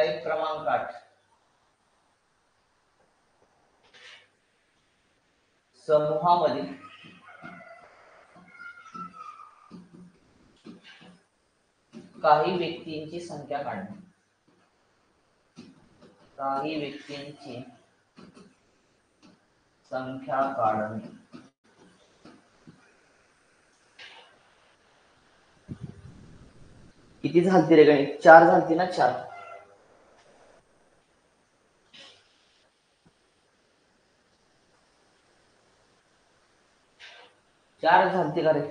Type क्रमांक 8 समूहामधील काही व्यक्तींची संख्या काढणे. काही व्यक्तींची संख्या काढणे. किती झालती रे गणित? 4 झालती ना? 4 झालती का रे?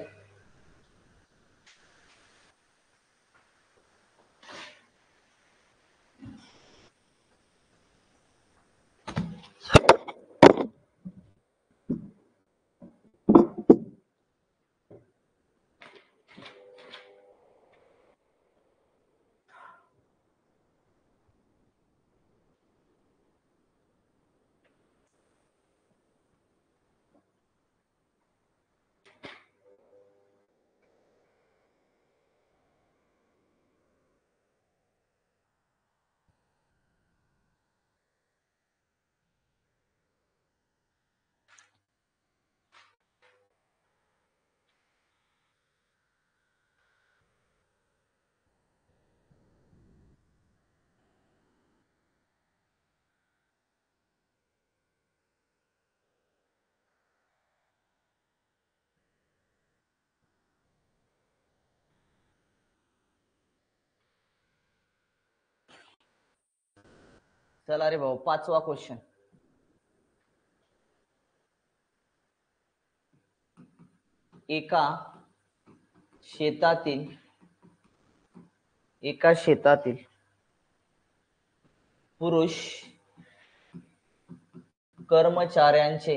चला रे भाऊ, 5वा क्वेश्चन. एका शेतातील पुरुष कर्मचारी यांचे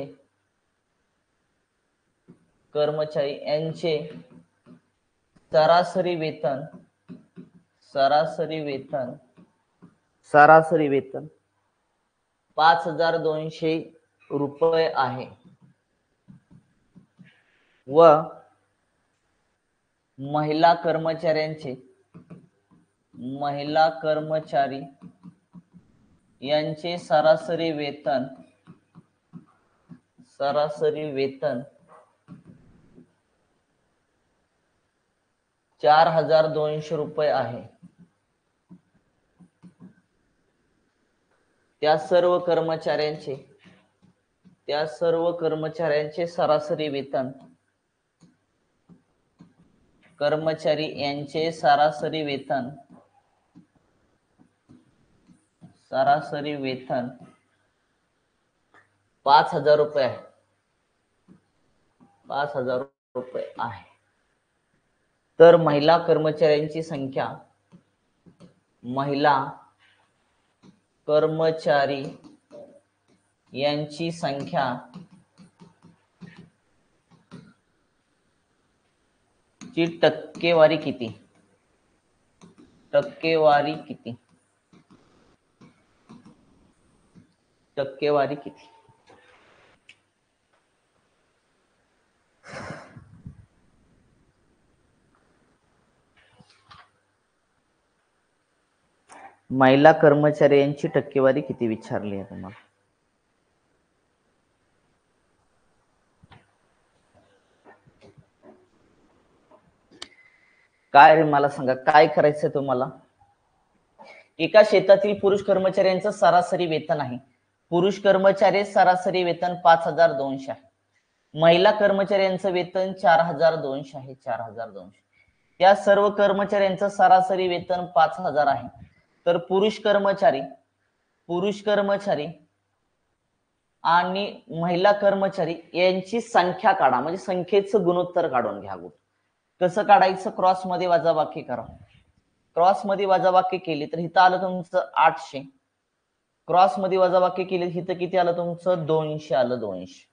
सरासरी वेतन 5200 रुपये आहे व महिला कर्मचारी यांचे सरासरी वेतन 4200 रुपये आहे. त्या सर्व कर्मचाऱ्यांचे सरासरी वेतन कर्मचारी यांचे सरासरी वेतन 5000 रुपये आहे. 5000 रुपये आहे. तर महिला कर्मचारी यांची संख्या ची टक्केवारी किती? महिला कर्मचाऱ्यांची टक्केवारी किती विचारली आहे तुम्हाला? काय रे मला सांगा, काय करायचंय तुम्हाला? एका शेतातील पुरुष कर्मचाऱ्यांचं सरासरी वेतन आहे. पुरुष कर्मचारी सरासरी वेतन 5200 आहे. महिला कर्मचाऱ्यांचं वेतन 4200 आहे. 4200. या सर्व कर्मचाऱ्यांचं सरासरी वेतन 5000 आहे. तर पुरुष कर्मचारी आणि महिला कर्मचारी यांची संख्या काढा. म्हणजे संख्येचं गुणोत्तर काढून घ्या. कसं काढायचं? क्रॉस मध्ये वजाबाकी करा. क्रॉस मध्ये वजाबाकी केली तर इथं आलं तुमचं 800. क्रॉस मध्ये वजाबाकी केली इथं किती आलं तुमचं? 200 आलं. 200.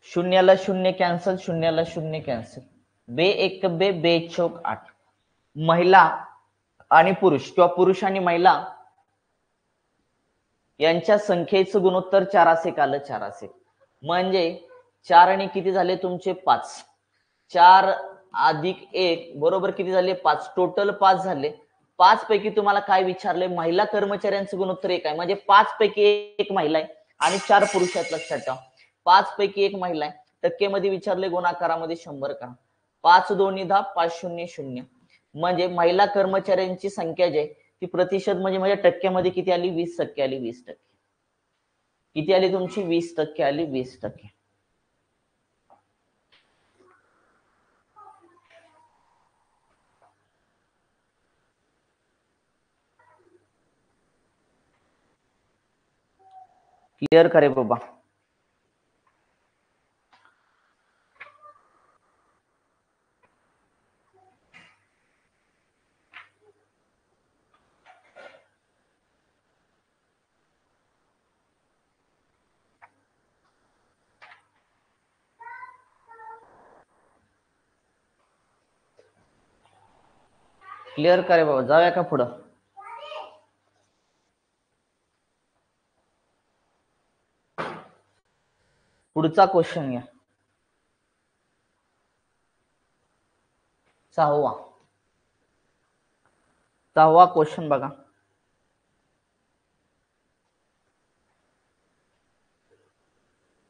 शून्याला शून्य कॅन्सल, शून्याला शून्य कॅन्सल. बे एक बे, बे चौक 8. महिला आणि पुरुष किंवा पुरुष आणि महिला यांच्या संख्येचं गुणोत्तर 4 आलं. 4 म्हणजे 4 आणि किती झाले तुमचे? 5. 4 अधिक 1 बरोबर किती झाले? 5. टोटल 5 झाले. पाच पैकी तुम्हाला काय विचारले, महिला कर्मचाऱ्यांचं गुणोत्तर एक आहे, म्हणजे पाच पैकी एक महिला आहे आणि 4 पुरुष आहेत. लक्षात ठेवा, पाच पैकी एक महिला आहे. टक्केमध्ये विचारले, गुणाकारामध्ये 100 करा. 5 2 10 5 0 0, म्हणजे महिला कर्मचाऱ्यांची संख्या जी आहे ती प्रतिशत म्हणजे टक्क्यामध्ये किती आली, 20% आली. 20%. किती आली तुमची, 20% आली. 20%. क्लिअर करे बाबा. क्लिअर करे बाबा. जाऊया का पुढं. पुढचा क्वेश्चन घ्या. 6वा क्वेश्चन बघा.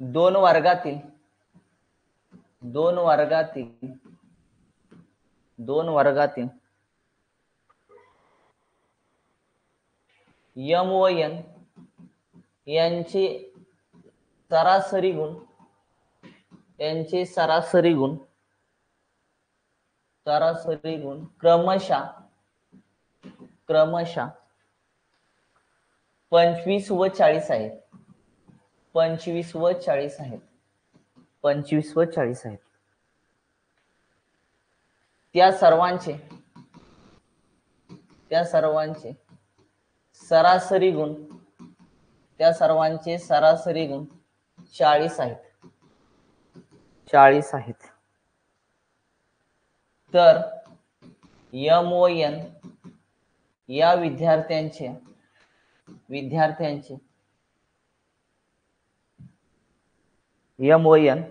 दोन वर्गातील यम व एन यांचे सरासरी गुण क्रमशः 25 व 40 आहेत. 25 व 40 आहेत. त्या सर्वांचे सरासरी गुण 40 आहेत. तर यम व एन या विद्यार्थ्यांचे यम व एन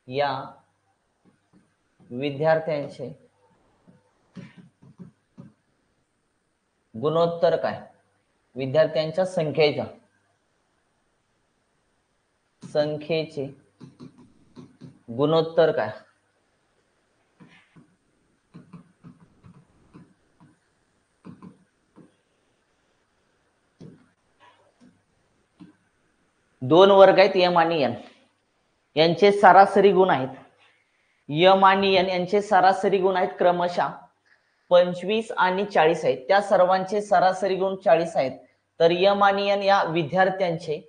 या विद्यार्थ्यांचे गुणोत्तर काय, विद्यार्थ्यांच्या संख्येचे गुणोत्तर काय. दोन वर्ग आहेत, यम आणि एन यांचे सरासरी गुण आहेत. यम आणि एन यांचे सरासरी गुण आहेत क्रमशः 25 आणि 40 आहेत. त्या सर्वांचे सरासरी गुण 40 आहेत. तर यम आणि एन या विद्यार्थ्यांचे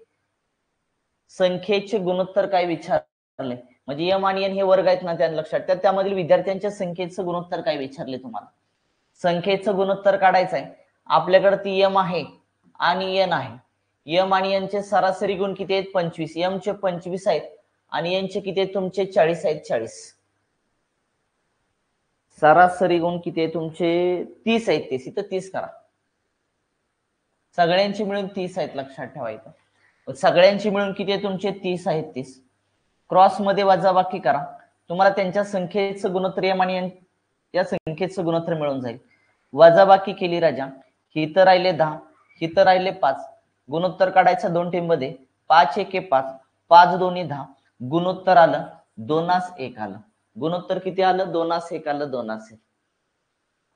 संख्येचे गुणोत्तर काय विचारले, म्हणजे यम आणि एन हे वर्ग आहेत ना, त्या लक्षात ठेवा. त्यामधील विद्यार्थ्यांच्या संख्येचं गुणोत्तर काय विचारले तुम्हाला. संख्येचं गुणोत्तर काढायचं आहे. आपल्याकडे ती यम आहे आणि एन आहे. यम आणि एनचे सरासरी गुण किती आहेत, 25. यमचे 25 आहेत आणि एनचे किती आहेत तुमचे, 40 आहेत. 40 सरासरी गुण किती आहे तुमचे, 30 आहेत. 30 इथं 30 करा. सगळ्यांची मिळून 30 आहेत. लक्षात ठेवायचं, सगळ्यांची मिळून किती आहे तुमचे, 30 आहेत. 30 क्रॉस मध्ये वजाबाकी करा. तुम्हाला त्यांच्या संख्येचं गुणोत्तर यम आणि एन या संख्येचं गुणोत्तर मिळून जाईल. वजाबाकी केली राजा, इथं राहिले 10, इथं राहिले 5. गुणोत्तर काढायचं 2 टीम मध्ये. 5 1 5, 5 2 10. गुणोत्तर आलं 2:1 आलं. गुणोत्तर किती आलं, 2:1 आलं. 2:1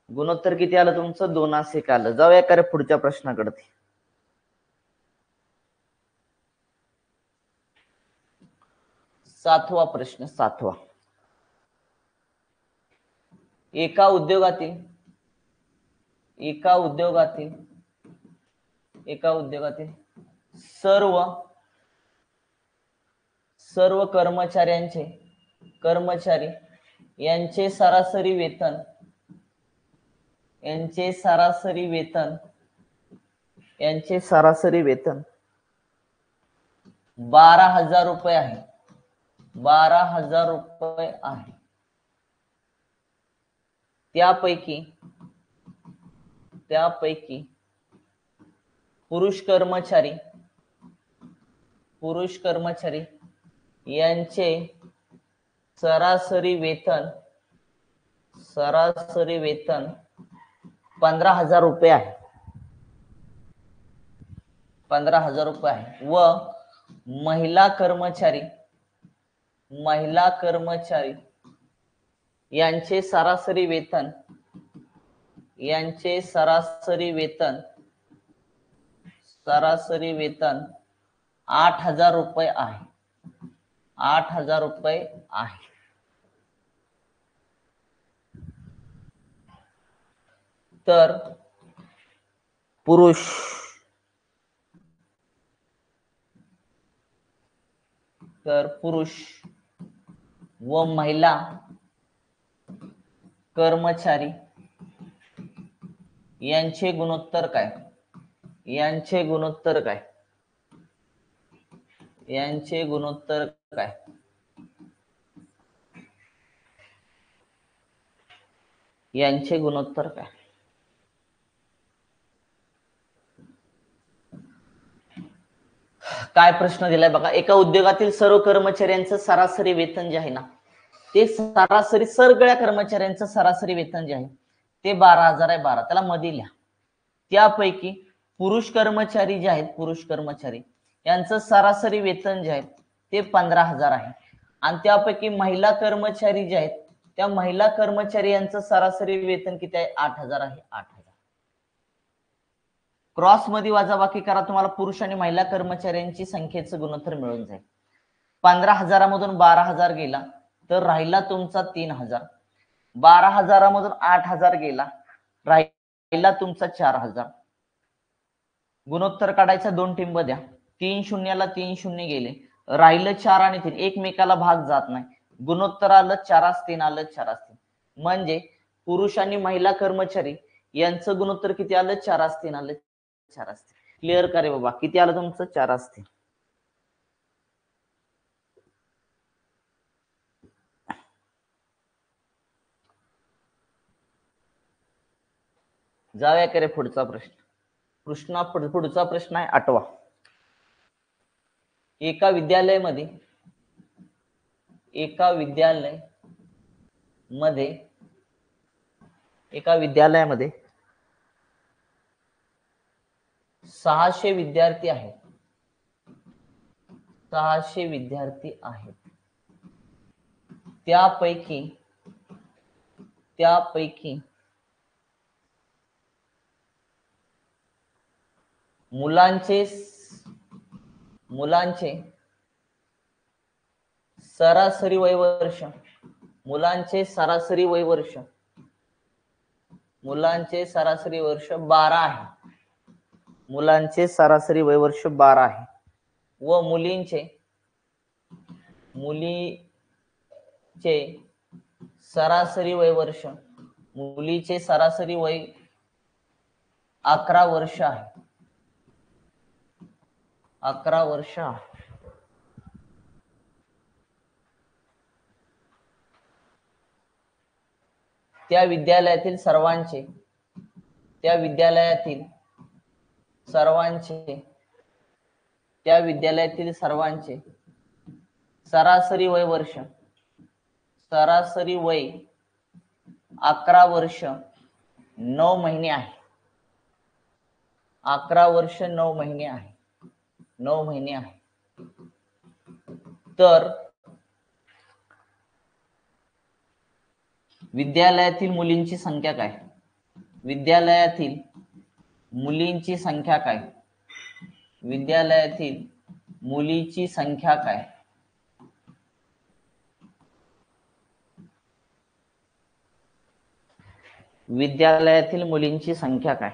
गुणोत्तर किती आलं तुमचं, 2:1 आलं. जाऊया का रे पुढच्या प्रश्नाकडे. 7वा प्रश्न. 7वा. एका उद्योगातील सर्व कर्मचारी यांचे सरासरी वेतन 12,000 रुपये आहे. 12,000 रुपये आहे. त्यापैकी पुरुष कर्मचारी यांचे सरासरी वेतन सरासरी वेतन 15,000 रुपये आहे. 15,000 रुपये आहे. व महिला कर्मचारी यांचे सरासरी वेतन 8,000 रुपये आहे. 8,000 रुपये आहे. तर पुरुष व महिला कर्मचारी यांचे गुणोत्तर काय? यांचे गुणोत्तर काय? काय प्रश्न दिलाय बघा. एका उद्योगातील सर्व कर्मचाऱ्यांचं सरासरी वेतन जे आहे ना, ते सरासरी सगळ्या कर्मचाऱ्यांचं सरासरी वेतन जे आहे ते 12,000 आहे. 12 त्याला मध्ये लिहा. त्यापैकी पुरुष कर्मचारी जे आहेत, पुरुष कर्मचारी यांचं सरासरी वेतन जे आहे ते 15,000 आहे. आणि त्यापैकी महिला कर्मचारी जे आहेत, त्या महिला कर्मचारी यांचं सरासरी वेतन किती आहे? 8,000 आहे. 8,000. क्रॉस मध्ये वजाबाकी करा, तुम्हाला पुरुष आणि महिला कर्मचाऱ्यांची संख्येचं गुणोत्तर मिळून जाईल. 15,000 मधून 12,000 गेला तर राहिला तुमचा 3,000. 12,000 मधून 8,000 गेला, राहिला तुमचा 4,000. गुणोत्तर काढायचा, 2 टिंब द्या. 3 शून्याला 3 शून्य गेले, राहिलं 4 आणि 3, एकमेकाला भाग जात नाही. गुणोत्तर आलं 4-3 आलं 4-3. म्हणजे पुरुष आणि महिला कर्मचारी यांचं गुणोत्तर किती आलं? 4-3 आलं 4-3. क्लिअर करे बाबा. किती आलं तुमचं? 4-3. जाऊया करे पुढचा प्रश्न. पुढचा प्रश्न आहे 8वा. एका विद्यालयामध्ये 600 विद्यार्थी आहेत. 600 विद्यार्थी आहेत. त्यापैकी मुलांचे सरासरी वय वर्ष 12 आहे. मुलांचे सरासरी वय वर्ष 12 आहे. व मुलींचे सरासरी वय वर्ष 11 वर्ष आहे. 11 वर्ष आहे. त्या विद्यालयातील सर्वांचे सरासरी वय 11 वर्ष 9 महिने आहे. 11 वर्ष 9 महिने आहे. 9 महिने आहे. तर विद्यालयातील मुलींची संख्या काय? विद्यालयातील मुलीची संख्या काय? विद्यालयातील मुलीची संख्या काय?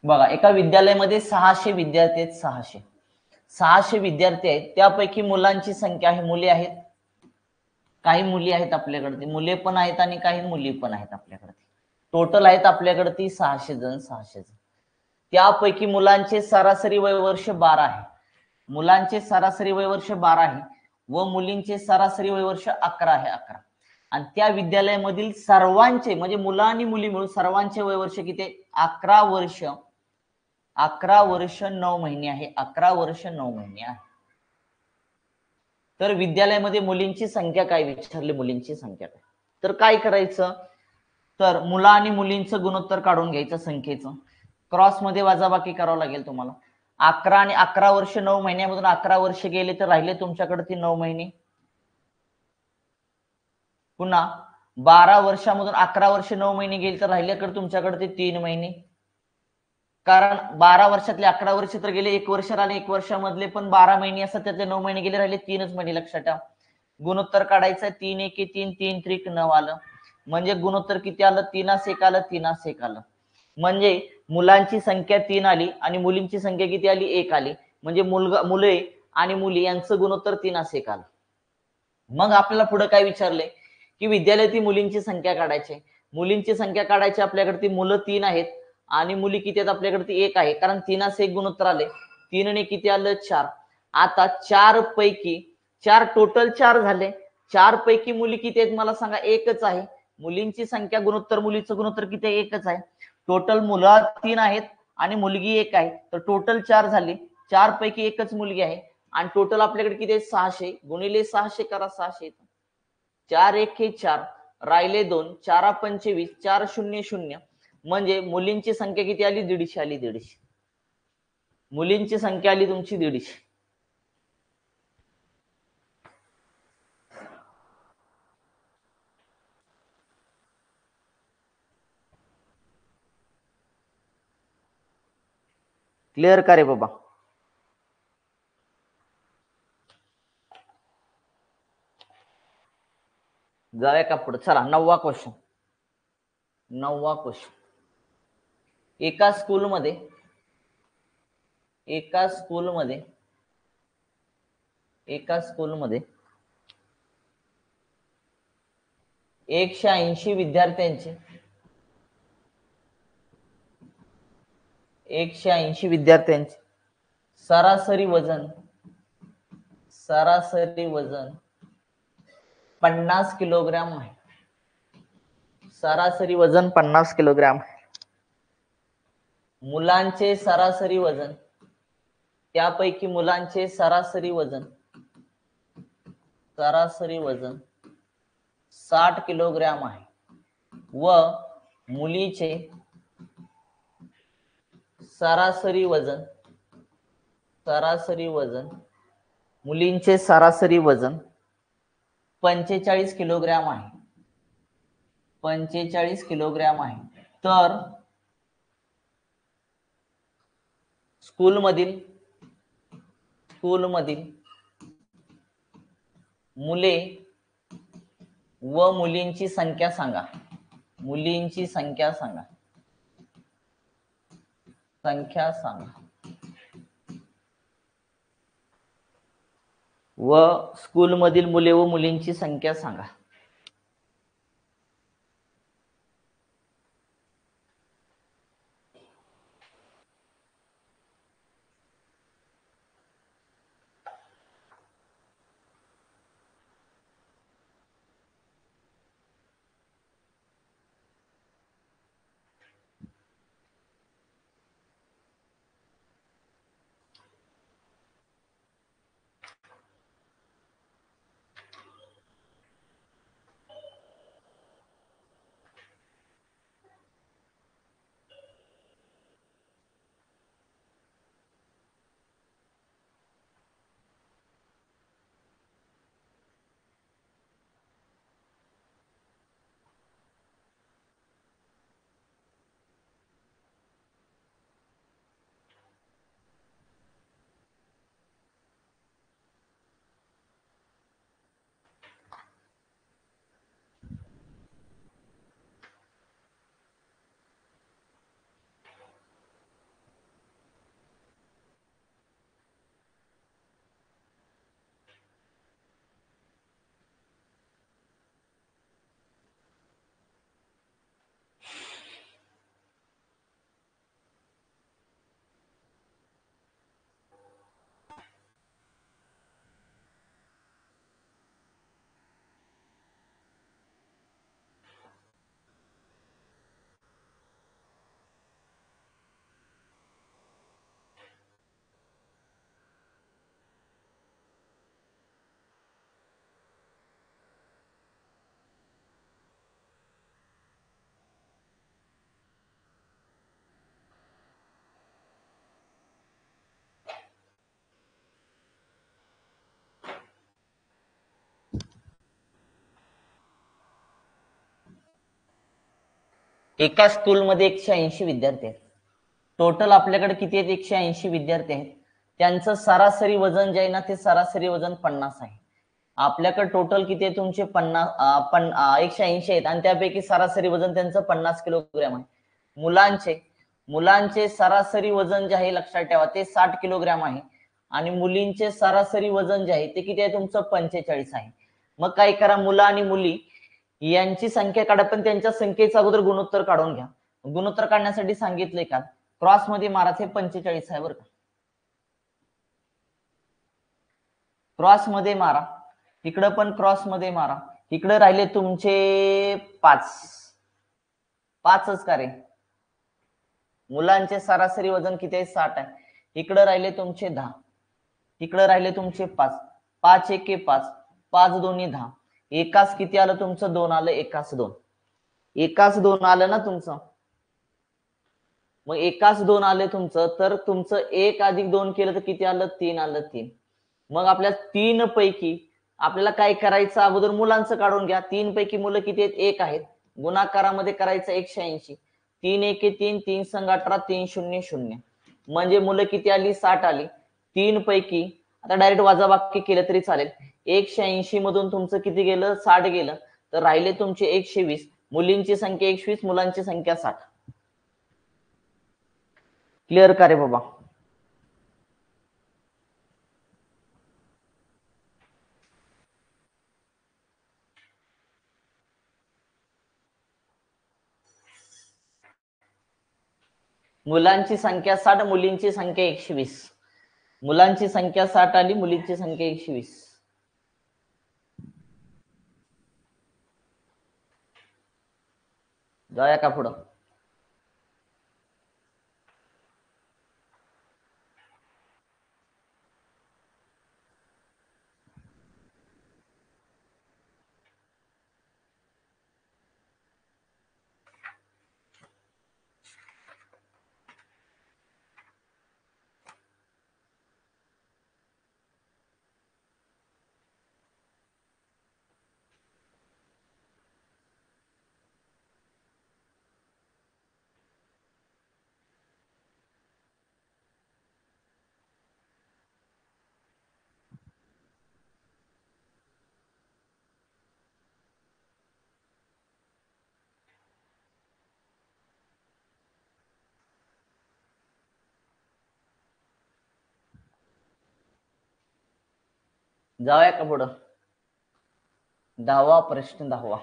बघा, एका विद्यालयामध्ये 600 विद्यार्थी आहेत. 600 विद्यार्थी आहेत, त्यापैकी मुलांची संख्या आहे, मुले आहेत, काही मुली आहेत आपल्याकडे, मुले पण आहेत आणि काही मुली पण आहेत आपल्याकडे. टोटल आहेत आपल्याकडे ती 600 जण. 600 जण, त्यापैकी मुलांचे सरासरी वयवर्ष 12 आहे. मुलांचे सरासरी वयवर्ष 12 आहे व मुलींचे सरासरी वयवर्ष 11 आहे. 11. आणि त्या विद्यालयामधील सर्वांचे म्हणजे मुलं आणि मुली मिळून सर्वांचे वयवर्ष किती आहे? 11 वर्ष. 11 वर्ष 9 महिने आहे. 11 वर्ष 9 महिने आहे. तर विद्यालयामध्ये मुलींची संख्या काय विचारली? मुलींची संख्या काय? तर काय करायचं? तर मुला आणि मुलींचं गुणोत्तर काढून घ्यायचं संख्येचं. क्रॉस मध्ये वजाबाकी करावं लागेल तुम्हाला. 11 आणि 11 वर्ष 9 महिन्यामधून 11 वर्ष गेले तर राहिले तुमच्याकडे ती 9 महिने. पुन्हा 12 वर्षामधून 11 वर्ष 9 महिने गेले तर राहिल्याकडे तुमच्याकडे ते 3 महिने. कारण 12 वर्षातले 11 वर्ष तर गेले, 1 वर्ष राहिले, 1 वर्षामधले पण 12 महिने असतात, त्यातले 9 महिने गेले, राहिले 3च महिने. लक्षात ठेवा. गुणोत्तर काढायचं. 3 एके 3, 3 त्रिक 9 आलं. म्हणजे गुणोत्तर किती आलं? 3 आलं. 3 आलं. म्हणजे मुलांची संख्या 3 आली आणि मुलींची संख्या किती आली? 1 आली. म्हणजे मुले आणि मुली यांचं गुणोत्तर 3 आलं. मग आपल्याला पुढे काय विचारले की विद्यालयातील मुलींची संख्या काढायची. मुलींची संख्या काढायची आपल्याकडे, ती मुलं 3 आहेत आणि मुली किती आहेत आपल्याकडे? ती 1 आहे. कारण 3 गुणोत्तर आले. 3 ने किती आलं? 4. आता 4 पैकी 4 टोटल 4 झाले. 4 पैकी मुली किती आहेत मला सांगा? 1च आहे. मुलींची संख्या गुणोत्तर, मुलीचं गुणोत्तर किती आहे? 1च आहे. टोटल मुलं 3 आहेत आणि मुलगी 1 आहे. तर टोटल 4 झाले. 4 पैकी 1च मुलगी आहे आणि टोटल आपल्याकडे किती आहे? 600 गुणिले 600 करा. 600. 4 एके 4, राहिले 2, 4 25, 4 0 0. म्हणजे मुलींची संख्या किती आली? 150 आली. 150. मुलींची संख्या आली तुमची 150. क्लिअर का रे बाबा? जाऊया का पुढे? चला, 9वा क्वेश्चन. 9वा क्वेश्चन. एका स्कूलमध्ये 180 विद्यार्थ्यांचे 180 विद्यार्थ्यांचे सरासरी वजन 50 किलोग्राम आहे. सरासरी वजन 50 किलोग्राम आहे. मुलांचे सरासरी वजन, त्यापैकी मुलांचे सरासरी वजन 60 किलोग्राम आहे व मुलीचे सरासरी वजन 45 किलोग्राम आहे. 45 किलोग्राम आहे. तर स्कूलमधील मुले व मुलींची संख्या सांगा. मुलींची संख्या सांगा. व स्कूलमधील मुले व मुलींची संख्या सांगा. एका स्कूलमध्ये 180 विद्यार्थी आहेत. टोटल आपल्याकडे किती आहेत? 180 विद्यार्थी आहेत. त्यांचं सरासरी वजन जे आहे ना, ते सरासरी वजन 50 आहे. आपल्याकडे टोटल किती आहे तुमचे? 180 आहेत आणि त्यापैकी सरासरी वजन त्यांचं 50 किलोग्रॅम आहे. मुलांचे सरासरी वजन जे आहे लक्षात ठेवा ते 60 किलोग्रॅम आहे आणि मुलींचे सरासरी वजन जे आहे ते किती आहे तुमचं? 45 आहे. मग काय करा, मुलं आणि मुली यांची संख्या काढा, पण त्यांच्या संख्येचा अगोदर गुणोत्तर काढून घ्या. गुणोत्तर काढण्यासाठी सांगितलंय का? क्रॉस मध्ये मारा, ते 45 आहे बरं का. क्रॉस मध्ये मारा, इकडं पण क्रॉस मध्ये मारा. इकडे राहिले तुमचे 5च का रे? मुलांचे सरासरी वजन किती आहे? 60 आहे. इकडे राहिले तुमचे 10, इकडे राहिले तुमचे 5. 5 1 5, 5 दोन्ही 10. एकाच किती आलं तुमचं? 2 आलं. एकाच 2 आलं ना तुमचं. मग एकाच 2 आले तुमचं, तर तुमचं 1 + 2 केलं तर किती आलं? 3 आलं. 3. मग आपल्या 3 पैकी आपल्याला काय करायचं? अगोदर मुलांचं काढून घ्या. 3 पैकी मुलं किती आहेत? 1 आहेत. गुणाकारामध्ये करायचं 180. 3 1 3, 3 संग 18, 3 0 0. म्हणजे मुलं किती आली? 60 आली. 3 पैकी आता डायरेक्ट वजाबाकी केलं तरी चालेल. 180 मधून तुमचं किती गेलं? 60 गेलं. तर राहिले तुमचे 120. मुलींची संख्या 120, मुलांची संख्या 60. क्लिअर का रे बाबा? मुलांची संख्या 60, मुलींची संख्या 120. मुलांची संख्या 60 आली, मुलींची संख्या 120. जाऊया का पुढं? जाऊया का पुढं? 10वा प्रश्न. 10वा.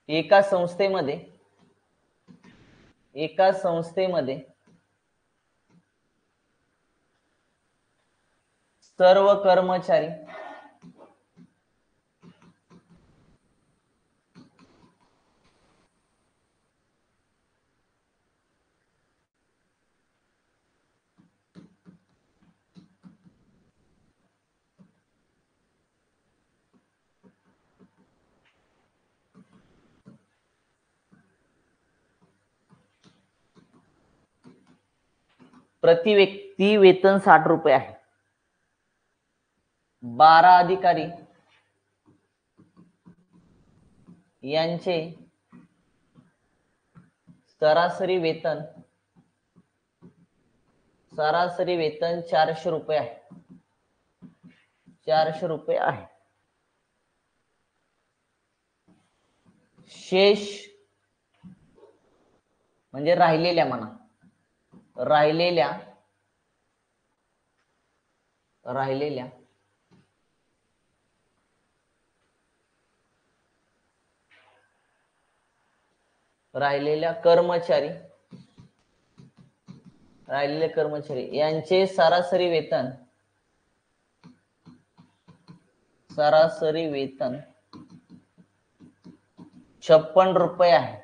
एका संस्थेमध्ये सर्व कर्मचारी प्रति व्यक्ती वेतन 60 रुपये आहे. 12 अधिकारी यांचे सरासरी वेतन 400 रुपये आहे. 400 रुपये आहे. शेष म्हणजे राहिलेल्या म्हणा, राहिलेल्या कर्मचारी यांचे सरासरी वेतन 56 रुपये आहे.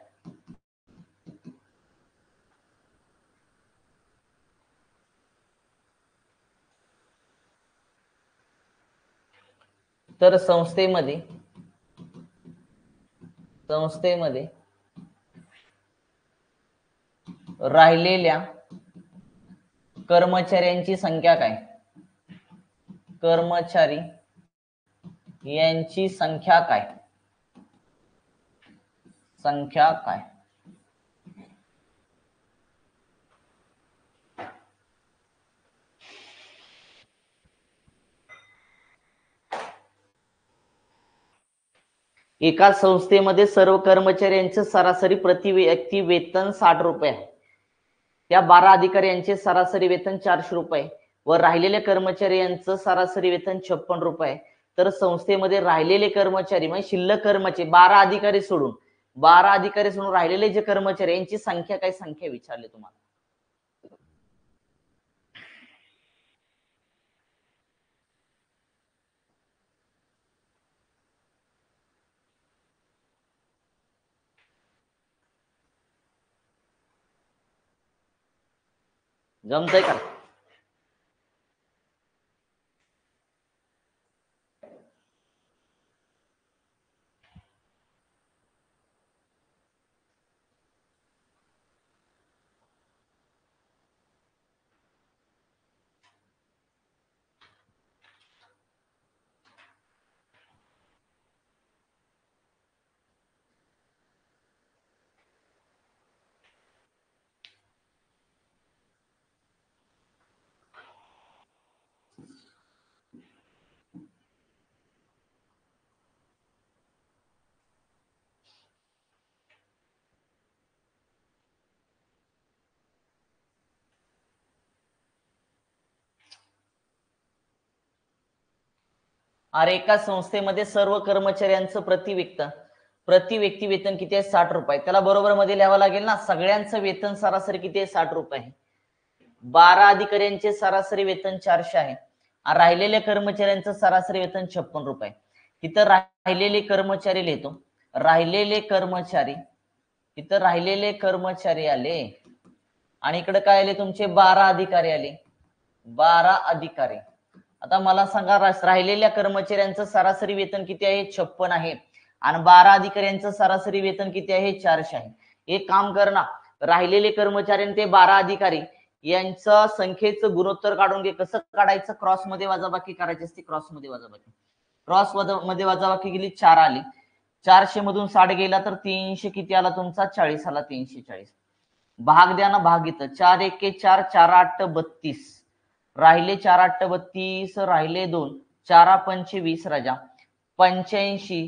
तर संस्थेमध्ये राहिलेल्या कर्मचाऱ्यांची संख्या काय? कर्मचारी यांची संख्या काय? संख्या काय? एका संस्थेमध्ये सर्व कर्मचाऱ्यांचे सरासरी प्रति व्यक्ती वेतन 60 रुपये आहे. त्या 12 अधिकाऱ्यांचे सरासरी वेतन 400 रुपये व राहिलेल्या कर्मचारी यांचं सरासरी वेतन 56 रुपये. तर संस्थेमध्ये राहिलेले कर्मचारी म्हणजे शिल्लक कर्मचारी 12 अधिकारी सोडून राहिलेले जे कर्मचारी यांची संख्या काय संख्या विचारली तुम्हाला. जमतंय का? अरे एका संस्थेमध्ये सर्व कर्मचाऱ्यांचं प्रति व्यक्ती वेतन किती आहे? 60 रुपये. त्याला बरोबर मध्ये लिहावं लागेल ना. सगळ्यांचं वेतन सरासरी किती आहे? 60 रुपये आहे. 12 अधिकाऱ्यांचे सरासरी वेतन 400 आहे. राहिलेल्या कर्मचाऱ्यांचं सरासरी वेतन 56 रुपये. इथं राहिलेले कर्मचारी लिहितो. राहिलेले कर्मचारी आले आणि इकडे काय आले तुमचे? 12 अधिकारी आले. 12 अधिकारी. आता मला सांगा राहिलेल्या कर्मचाऱ्यांचं सरासरी वेतन किती आहे? 56 आहे. आणि 12 अधिकाऱ्यांचं सरासरी वेतन किती आहे? 400 आहे. एक काम कर ना, राहिलेले कर्मचारी आणि ते 12 अधिकारी यांचं संख्येचं गुणोत्तर काढून घे. कसं काढायचं? क्रॉस मध्ये वजाबाकी करायची असते. क्रॉस मध्ये वजाबाकी केली 4 आली. 400 मधून 60 गेला तर 300 किती आला तुमचा? 40 आला. 340. भाग द्या ना, भाग इथं. 4 एके 4, 4 8 32. राहिले 4 8 32, राहिले 2, 4 पंचे 20 राजा 85.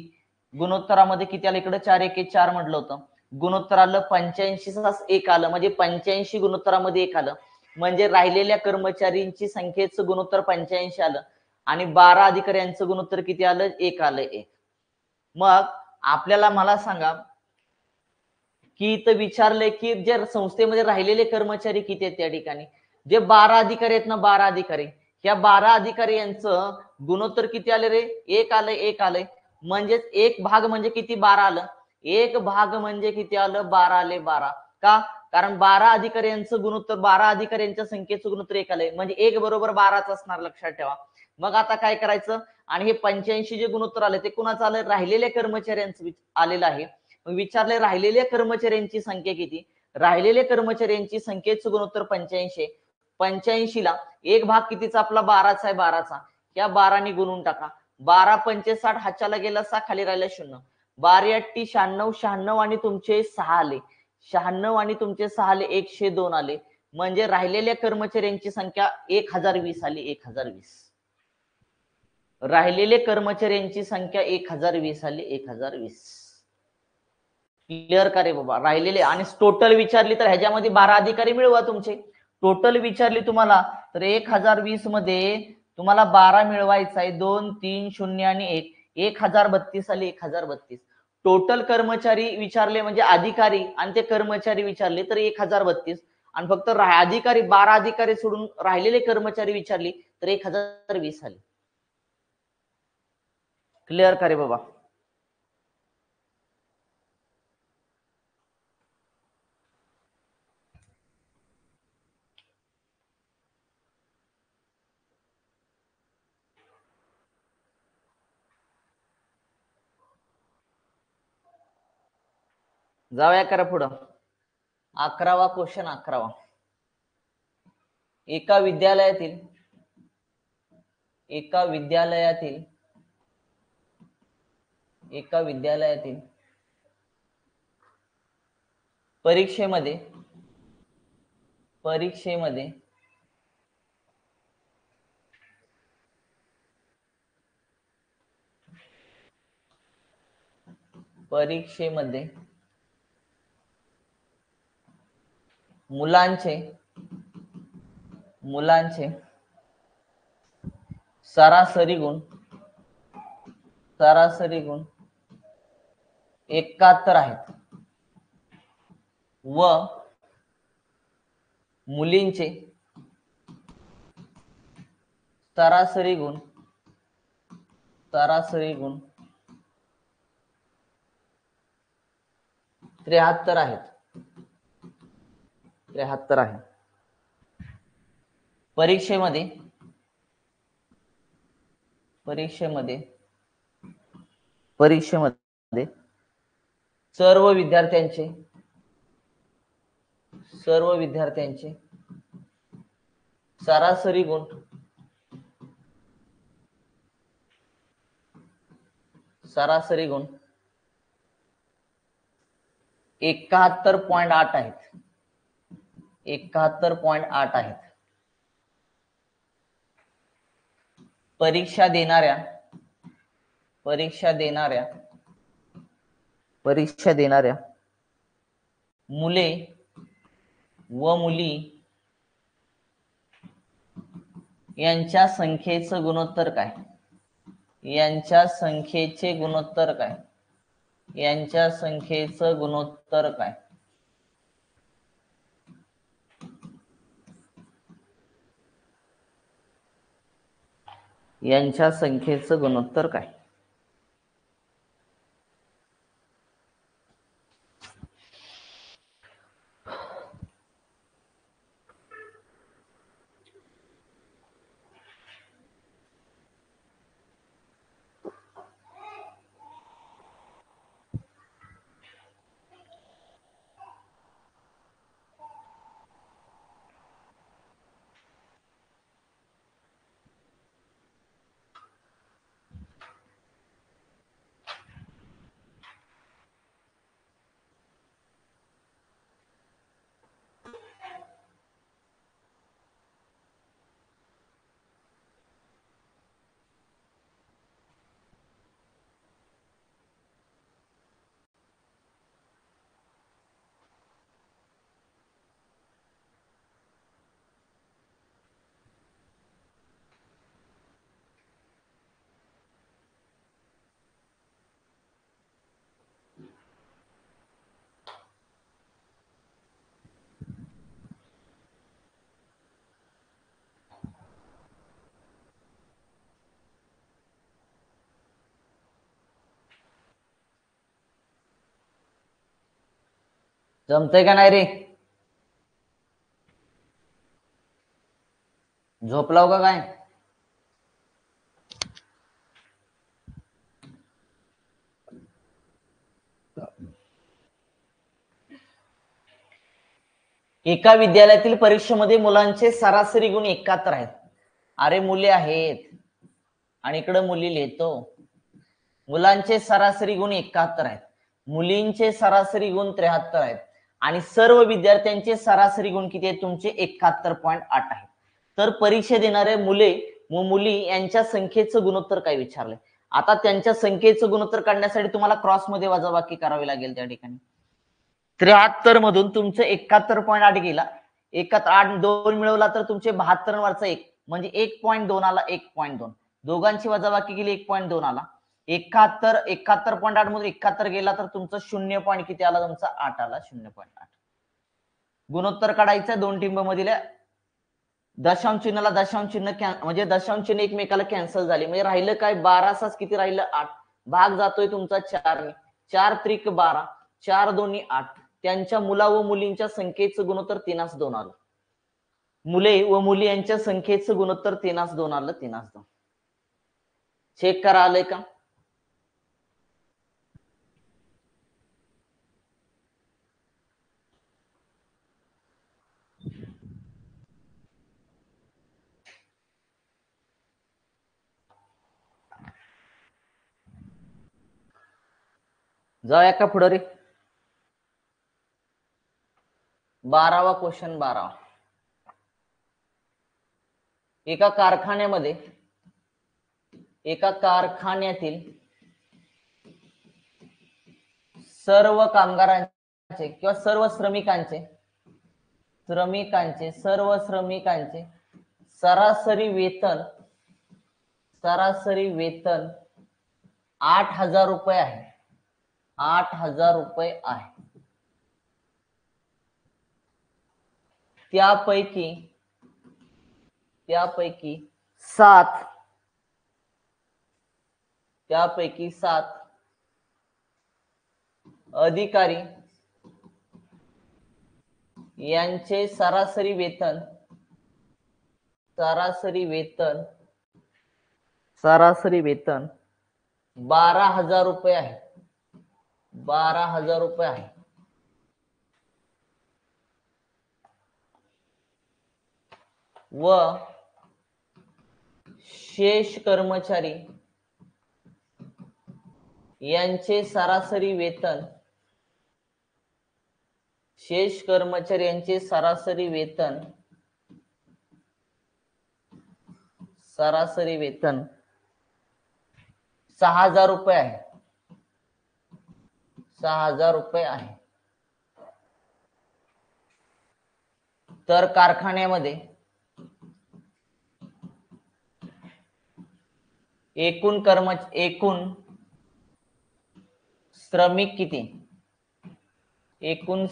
गुणोत्तरामध्ये किती आलं? इकडे 4 एके 4 म्हटलं होतं. गुणोत्तर आलं 85 एक आलं. म्हणजे 85 गुणोत्तरामध्ये 1 आलं. म्हणजे राहिलेल्या कर्मचाऱ्यांची संख्येचं गुणोत्तर 85 आलं. आणि 12 अधिकाऱ्यांचं गुणोत्तर किती आलं? 1 आलं. 1. मग आपल्याला मला सांगा की इथं विचारलंय की जे संस्थेमध्ये राहिलेले कर्मचारी किती आहेत त्या ठिकाणी. जे 12 अधिकारी आहेत ना, 12 अधिकारी, या 12 अधिकारी यांचं गुणोत्तर किती आले रे? 1 आलंय. 1 आलंय. म्हणजेच एक भाग म्हणजे किती? 12 आलं. एक भाग म्हणजे किती आलं? 12 आले. 12 का? कारण 12 अधिकाऱ्यांचं गुणोत्तर, 12 अधिकाऱ्यांच्या संख्येचं गुणोत्तर 1 आलंय. म्हणजे 1 बरोबर 12च असणार, लक्षात ठेवा. मग आता काय करायचं? आणि हे 85 जे गुणोत्तर आले ते कुणाचं आलं? राहिलेल्या कर्मचाऱ्यांचं आलेलं आहे. विचारले राहिलेल्या कर्मचाऱ्यांची संख्या किती? राहिलेल्या कर्मचाऱ्यांची संख्येचं गुणोत्तर 85. 85 ला एक भाग कितीचा? आपला 12चा आहे. 12चा या 12 गुणून टाका. 12 पंचे 60, हाच्याला गेला 6, खाली राहिला 0. 12 8 96. 96 आणि तुमचे 6 आले. 96 आणि तुमचे 6 आले. 102 आले. म्हणजे राहिलेल्या कर्मचाऱ्यांची संख्या 1020 आली. 1020. राहिलेल्या कर्मचाऱ्यांची संख्या 1020 आली. 1020. क्लिअर का रे बाबा? राहिलेले आणि टोटल विचारली तर ह्याच्यामध्ये 12 अधिकारी मिळवा तुमचे. टोटल विचारली तुम्हाला तर 1020 मध्ये तुम्हाला 12 मिळवायचा आहे. 2 3 0 आणि 1. 1032 आले. 1032. टोटल कर्मचारी विचारले म्हणजे अधिकारी आणि ते कर्मचारी विचारले तर 1032. आणि फक्त अधिकारी 12 अधिकारी सोडून राहिलेले कर्मचारी विचारले तर 1020 आले. क्लिअर का रे बाबा? जाऊया करा पुढं. 11वा क्वेश्चन. 11वा. एका विद्यालयातील परीक्षेमध्ये मुलांचे सरासरी गुण 71 आहेत व मुलींचे सरासरी गुण 73 आहेत. परीक्षेमध्ये सर्व विद्यार्थ्यांचे सरासरी गुण 71.8 आहेत. 71.8 आहेत. परीक्षा देणाऱ्या मुले व मुली यांच्या संख्येचं गुणोत्तर काय? यांच्या संख्येचं गुणोत्तर काय? यांच्या संख्येचं गुणोत्तर काय? जमतंय का नाही रे? झोपलाव का काय? एका विद्यालयातील परीक्षेमध्ये मुलांचे सरासरी गुण 71 आहेत. अरे मुले आहेत आणि इकडे मुली लिहितो. मुलांचे सरासरी गुण 71 आहेत. मुलींचे सरासरी गुण 73 आहेत आणि सर्व विद्यार्थ्यांचे सरासरी गुण किती आहेत तुमचे? 71.8 आहेत. तर परीक्षा देणारे मुले व मुली यांच्या संख्येचं गुणोत्तर काय विचारलंय. आता त्यांच्या संख्येचं गुणोत्तर काढण्यासाठी तुम्हाला क्रॉस मध्ये वजाबाकी करावी लागेल. त्या ठिकाणी 73 मधून तुमचं 71.8 गेला. 8 2 मिळवला तर तुमचे 72 वरचा 1 म्हणजे 1.2 आला. 1.2 दोघांची वजाबाकी केली 1.2 आला. 71.8 मधून 71 गेला तर तुमचं 0 पॉईंट किती आला? तुमचा 8 आला. 0.8 गुणोत्तर काढायचं. दोन टिंब मधील दशांश चिन्हाला दशांश चिन्ह म्हणजे दशांश चिन्ह एकमेकाला कॅन्सल झाले म्हणजे राहिलं काय? 12 किती राहिलं? 8. भाग जातोय तुमचा 4 ने. 4 त्रिक 12, 4 दोन्ही 8. त्यांच्या मुला व मुलींच्या संख्येचं गुणोत्तर 3:2 आलं. मुले व मुली यांच्या संख्येचं गुणोत्तर 3:2 आलं. 3:2 चेक करा आलंय का? जाऊया का पुढे रे? 12वा क्वेश्चन 12. एका कारखान्यातील सर्व कामगारांचे किंवा सर्व श्रमिकांचे सरासरी वेतन 8,000 रुपये आहे. 8,000 रुपये आहे. त्यापैकी 7 अधिकारी यांचे सरासरी वेतन 12,000 रुपये आहे. 12,000 रुपये आहे. व शेष कर्मचारी यांचे सरासरी वेतन 6,000 रुपये आहे. 6,000 रुपये आहे. तर कारखान्यामध्ये एकूण श्रमिक किती? एकूण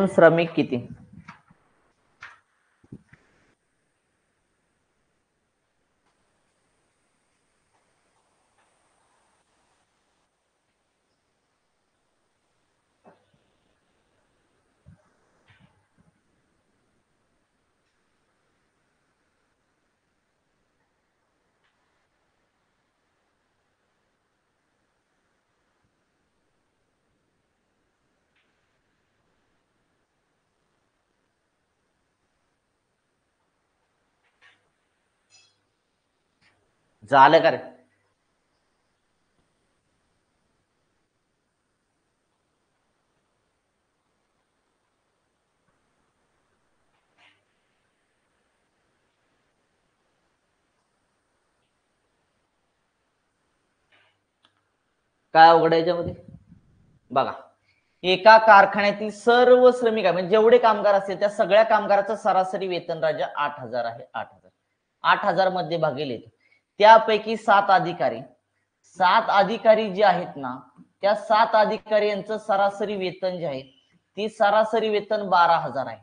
श्रमिक किती? झालं का रे? काय अवघड आहे याच्यामध्ये? बघा, एका कारखान्यातील सर्व श्रमिक म्हणजे जेवढे कामगार असतील त्या सगळ्या कामगाराचं सरासरी वेतन राजा 8,000 आहे. 8,000 मध्ये भागेल येते. त्यापैकी 7 अधिकारी जे आहेत ना, त्या 7 अधिकारी यांचं सरासरी वेतन जे आहे ती सरासरी वेतन 12,000 आहे.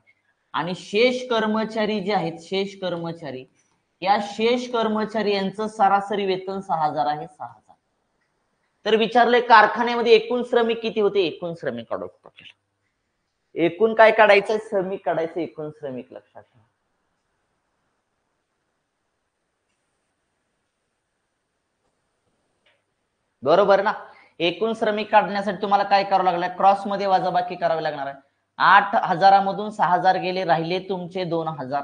आणि शेष कर्मचारी जे आहेत या शेष कर्मचारी यांचं सरासरी वेतन 6,000 आहे. 6,000. तर विचारलंय कारखान्यामध्ये एकूण श्रमिक किती होते? एकूण श्रमिक काढायचं. एकूण काय काढायचं? श्रमिक काढायचं. एकूण श्रमिक लक्षात ठेवा. बरोबर ना? एकूण श्रमिक काढण्यासाठी तुम्हाला काय करावं लागलं? क्रॉस मध्ये वजाबाकी करावी लागणार आहे. 8,000 मधून 6,000 गेले, राहिले तुमचे 2,000.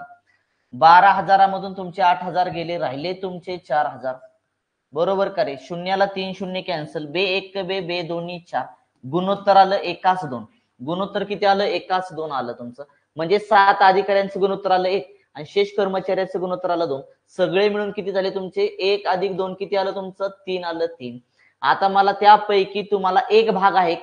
12,000 मधून तुमचे 8,000 गेले, राहिले तुमचे 4,000. बरोबर का रे? शून्याला 3 शून्य कॅन्सल. बे 1 बे 2 4. गुणोत्तर आलं 1:2. गुणोत्तर किती आलं? 1:2 आलं तुमचं. म्हणजे 7 अधिकाऱ्यांचं गुणोत्तर आलं 1 आणि शेष कर्मचाऱ्यांचं गुणोत्तर आलं 2. सगळे मिळून किती झाले तुमचे? 1 + 2 किती आलं तुमचं? 3 आलं. 3. आता मला त्यापैकी तुम्हाला एक भाग आहे.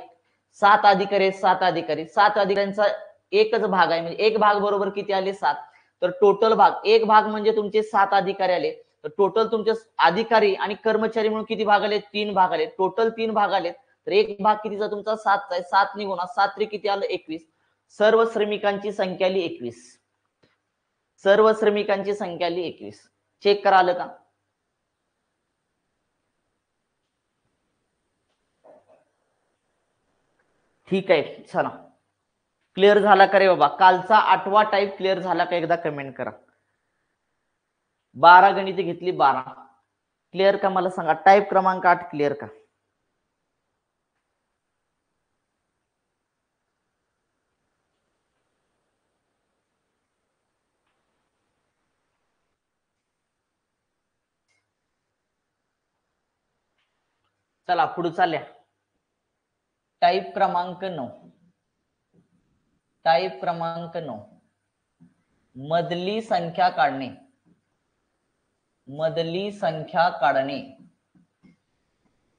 7 अधिकाऱ्यांचा एकच भाग आहे. म्हणजे एक भाग बरोबर किती आले? 7. तर टोटल भाग, एक भाग म्हणजे तुमचे 7 अधिकारी आले. तर टोटल तुमचे अधिकारी आणि कर्मचारी म्हणून किती भाग आले? 3 भाग आले. टोटल 3 भाग आले. तर एक भाग कितीचा तुमचा? 7चा आहे. 7 ने गुणा 7 × किती आलं? 21. सर्व श्रमिकांची संख्या आली 21. चेक करा आलं का? ठीक आहे, चला. क्लिअर झाला का रे बाबा? कालचा 8वा टाईप क्लिअर झाला का? एकदा कमेंट करा. 12 गणिते घेतली. 12 क्लिअर का? मला सांगा. टाईप क्रमांक 8 क्लिअर का? चला पुढे चालल्या. टाईप क्रमांक 9. टाईप क्रमांक 9. मधली संख्या काढणे. मधली संख्या काढणे.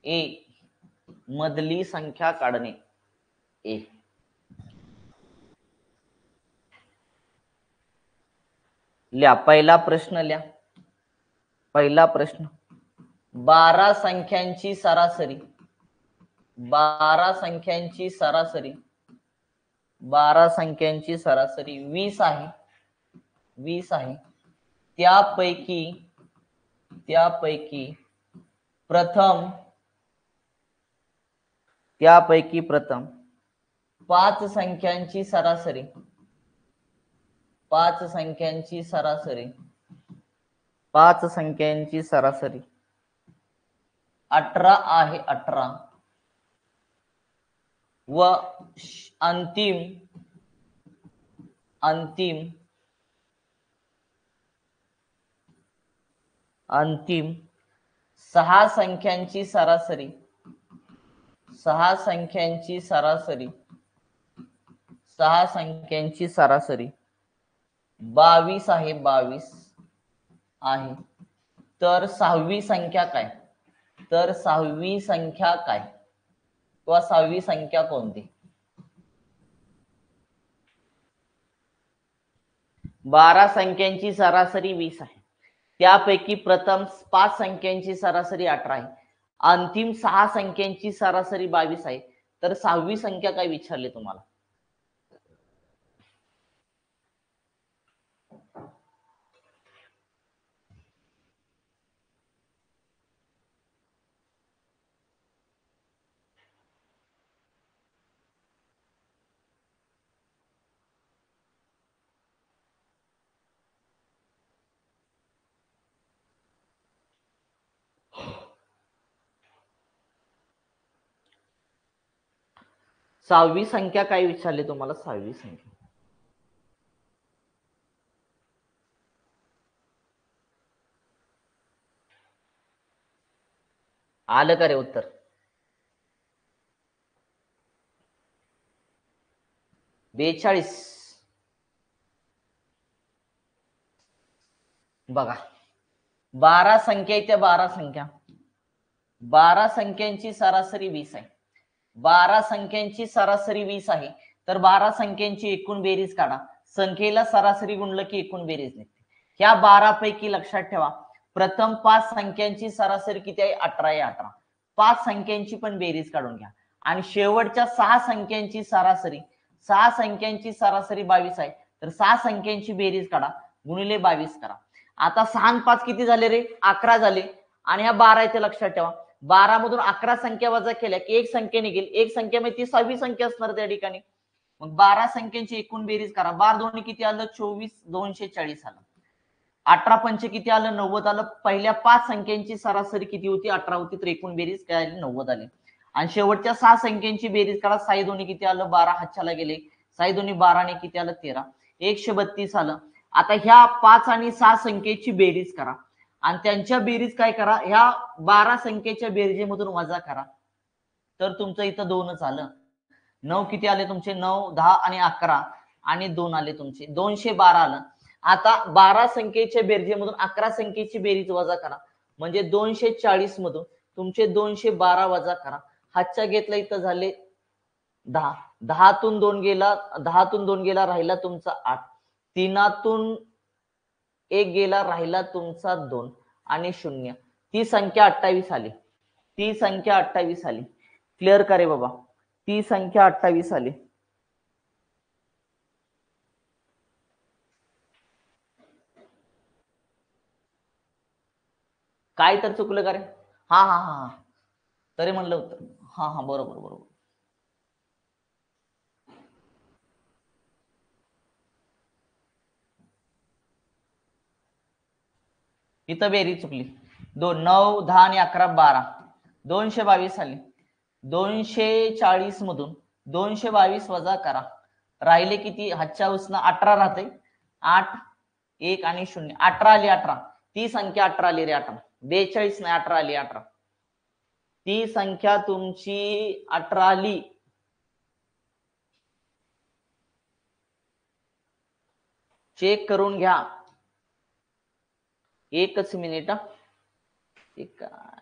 ए. मधली संख्या काढणे. ए. लिहा पहिला प्रश्न लिहा. पहिला प्रश्न 12 संख्यांची सरासरी. 12 संख्यांची सरासरी. 12 संख्यांची सरासरी 20 आहे. 20 आहे. त्यापैकी प्रथम 5 संख्यांची सरासरी. 5 संख्यांची सरासरी. 5 संख्यांची सरासरी 18 आहे. 18 व अंतिम 6 संख्यांची सरासरी. 6 संख्यांची सरासरी. 6 संख्यांची सरासरी 22 आहे. 22 आहे. तर 6वी संख्या काय? तर 6वी संख्या काय किंवा 6वी संख्या कोणती? 12 संख्यांची सरासरी 20 आहे. त्यापैकी प्रथम 5 संख्यांची सरासरी 18 आहे. अंतिम 6 संख्यांची सरासरी 22 आहे. तर 6वी संख्या काय विचारले तुम्हाला? सहावी संख्या काय विचारले तुम्हाला? 6वी संख्या आलं का रे उत्तर? बेचाळीस. बघा 12 संख्या त्या 12 संख्या. 12 संख्यांची सरासरी 20 आहे. 12 संख्यांची सरासरी 20 आहे. तर 12 संख्यांची एकूण बेरीज काढा. संख्येला सरासरी गुणलं की एकूण बेरीज निघते. ह्या 12 पैकी लक्षात ठेवा प्रथम 5 संख्यांची सरासरी किती आहे? 18 आहे. 18. 5 संख्यांची पण बेरीज काढून घ्या. आणि शेवटच्या 6 संख्यांची सरासरी. 6 संख्यांची सरासरी 22 आहे. तर 6 संख्यांची बेरीज काढा गुणिले 22 करा. आता 6 आणि 5 किती झाले रे? 11 झाले. आणि ह्या 12 इथे लक्षात ठेवा. 12 मधून 11 संख्या वजा केल्या की एक संख्या निघेल. एक संख्या म्हणजे ती 6वी संख्या असणार त्या ठिकाणी. मग 12 संख्यांची एकूण बेरीज करा. 12 दोन्ही किती आलं? 24. 240 आलं. 18 पंचे किती आलं? 90 आलं. पहिल्या 5 संख्यांची सरासरी किती होती? 18 होती. तर एकूण बेरीज काय आली? 90 आली. आणि शेवटच्या 6 संख्यांची बेरीज करा. 6 दोन्ही किती आलं? 12. हातच्याला गेले. 6 दोन्ही 12 ने किती आलं? 13. 132 आलं. आता ह्या 5 आणि 6 संख्येची बेरीज करा आणि त्यांच्या बेरीज काय करा? ह्या 12 संख्येच्या बेरजेमधून वजा करा. तर तुमचं इथं 2च आलं. 9 किती आले तुमचे? 9, 10 आणि 11 आणि 2 आले तुमचे. 212 आलं. आता 12 संख्येच्या बेरजेमधून 11 संख्येची बेरीज वजा करा. म्हणजे 240 मधून तुमचे 212 वजा करा. हातच्या घेतला इथं झाले 10. 10तून 2 गेला. 10तून 2 गेला राहिला तुमचा 8. 3तून 1 गेला राहिला तुमचा 2 आणि 0. ती संख्या 28 आली. ती संख्या 28 आली. क्लिअर करे बाबा. ती संख्या 28 आली. काय तर चुकलं का रे? हा हा हा तरी म्हणलं होतं. हा हा बरोबर बरोबर. इथं बेरीज चुकली. 2, 9, 10 आणि 11, 12. 222 आली. 240 मधून 222 वजा करा. राहिले किती? हातच्या उसना 18 राहते. 8, 1 आणि 0. 18 आली. 18 ती संख्या 18 आली रे. 18 42 नाही 18 आली. 18 ती संख्या तुमची 18 आली. चेक करून घ्या. एकच मिनिट. ठीक आहे.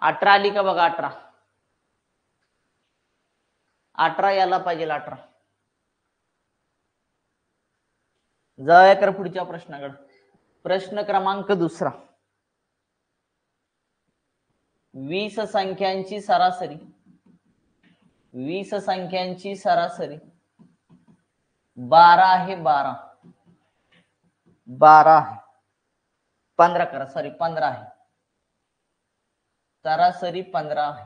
18 आली का बघा. 18 यायला पाहिजे. 18. जाऊया कर पुढच्या प्रश्नाकडे. प्रश्न क्रमांक 2. 20 संख्यांची सरासरी. 20 संख्यांची सरासरी 12 आहे. 12 आहे. 15 करा. सॉरी 15 आहे. सरासरी 15 आहे.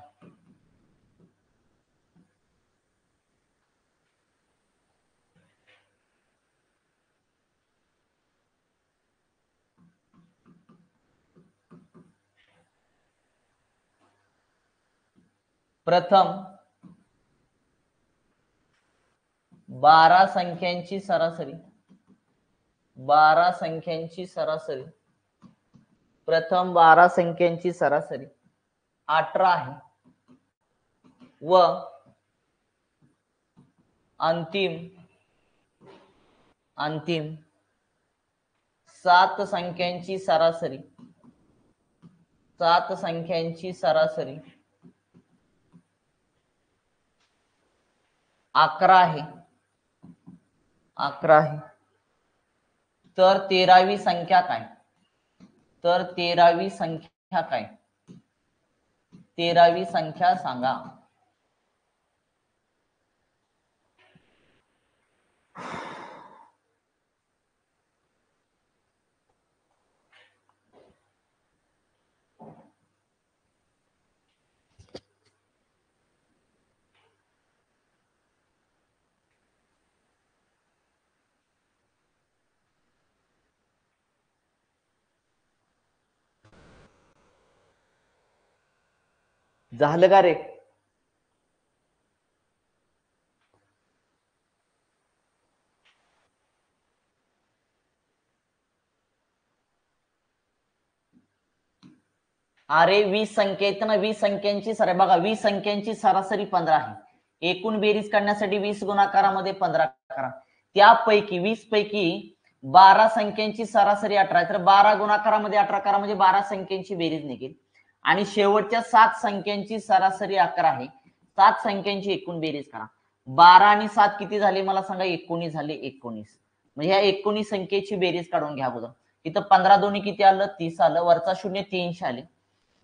प्रथम 12 संख्यांची सरासरी. 12 संख्यांची सरासरी. प्रथम 12 संख्यांची सरासरी 18 आहे व अंतिम 7 संख्यांची सरासरी. 7 संख्यांची सरासरी 11 आहे. 11 आहे. तर 13वी संख्या काय? तर 13वी संख्या काय? 13वी संख्या सांगा. झालं का रे? अरे 20 संख्या आहेत ना. 20 संख्यांची सरासरी बघा. 20 संख्यांची सरासरी 15 आहे. एकूण बेरीज काढण्यासाठी 20 गुणाकारामध्ये 15 करा. त्यापैकी 20 पैकी 12 संख्यांची सरासरी 18 आहे. तर 12 गुणाकारामध्ये 18 करा म्हणजे 12 संख्यांची बेरीज निघेल. आणि शेवटच्या 7 संख्यांची सरासरी 11 आहे. 7 संख्यांची एकूण बेरीज करा. 12 आणि 7 किती झाले मला सांगा. 19 झाले. 19 म्हणजे ह्या 19 संख्येची बेरीज काढून घ्या अगोदर. इथं 15 दोन्ही किती आलं. 30 आलं. वरचा शून्य 300 आले.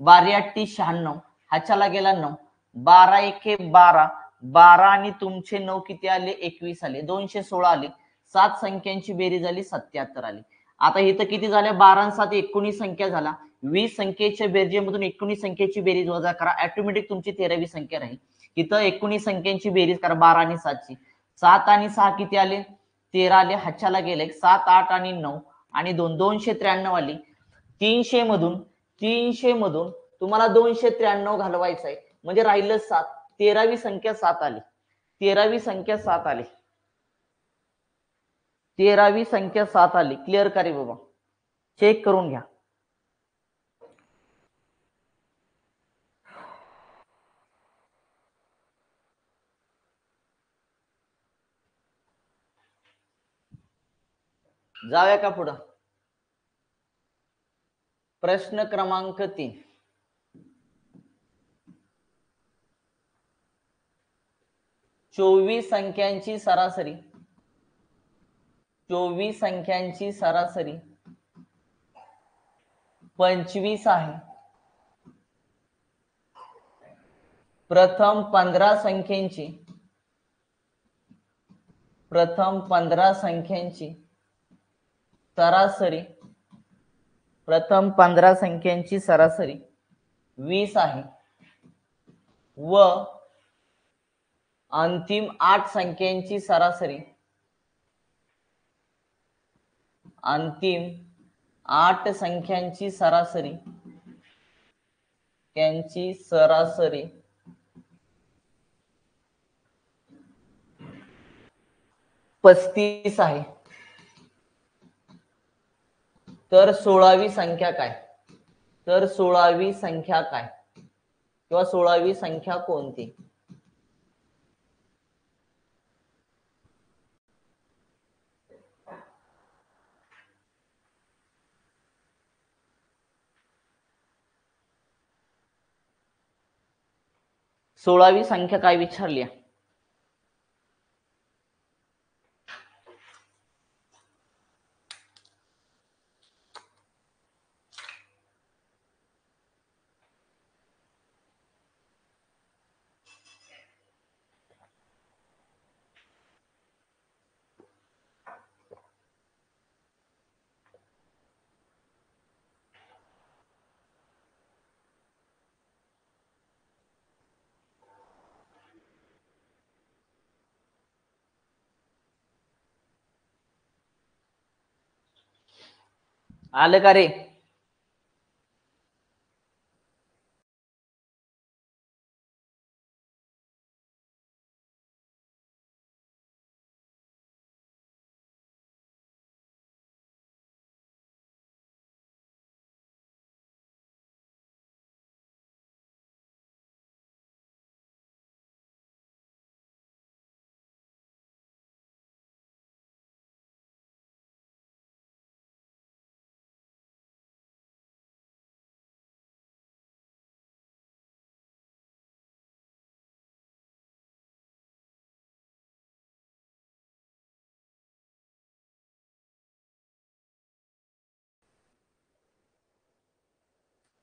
12 8 96. ह्याच्याला गेला 9. 12 1 12. 12 आणि तुमचे 9 किती आले. 21 आले. 216 आले. 7 संख्यांची बेरीज आली 77 आली. आता इथं किती झाल्या. 12 आणि 7 19 संख्या झाला. 20 संख्येच्या बेरजेमधून 19 संख्येची बेरीज वजा करा. ऑटोमॅटिक तुमची 13वी संख्या राहील. इथं 19 संख्यांची बेरीज करा. 12 आणि 7ची. 7 आणि 6 किती आले. 13 आले. ह्याच्याला गेले 7 8 आणि 9 आणि 2 293 आली. 300 मधून तुम्हाला 293 घालवायचं आहे म्हणजे राहिलं 7. 13वी संख्या 7 आली. 13वी संख्या 7 आली. 13वी संख्या 7 आली. क्लिअर करा बाबा. चेक करून घ्या. जाऊया का पुढं. प्रश्न क्रमांक 3. 24 संख्यांची सरासरी. 24 संख्यांची सरासरी 25 आहे. प्रथम 15 संख्यांची. प्रथम 15 संख्यांची सरासरी. प्रथम 15 संख्यांची सरासरी 20 आहे व अंतिम 8 संख्यांची सरासरी. अंतिम 8 संख्यांची सरासरी. त्यांची सरासरी 35 आहे, तर 16वी संख्या काय? तर 16वी संख्या काय किंवा 16वी संख्या कोणती? सोळावी संख्या काय विचारली? आलं का रे?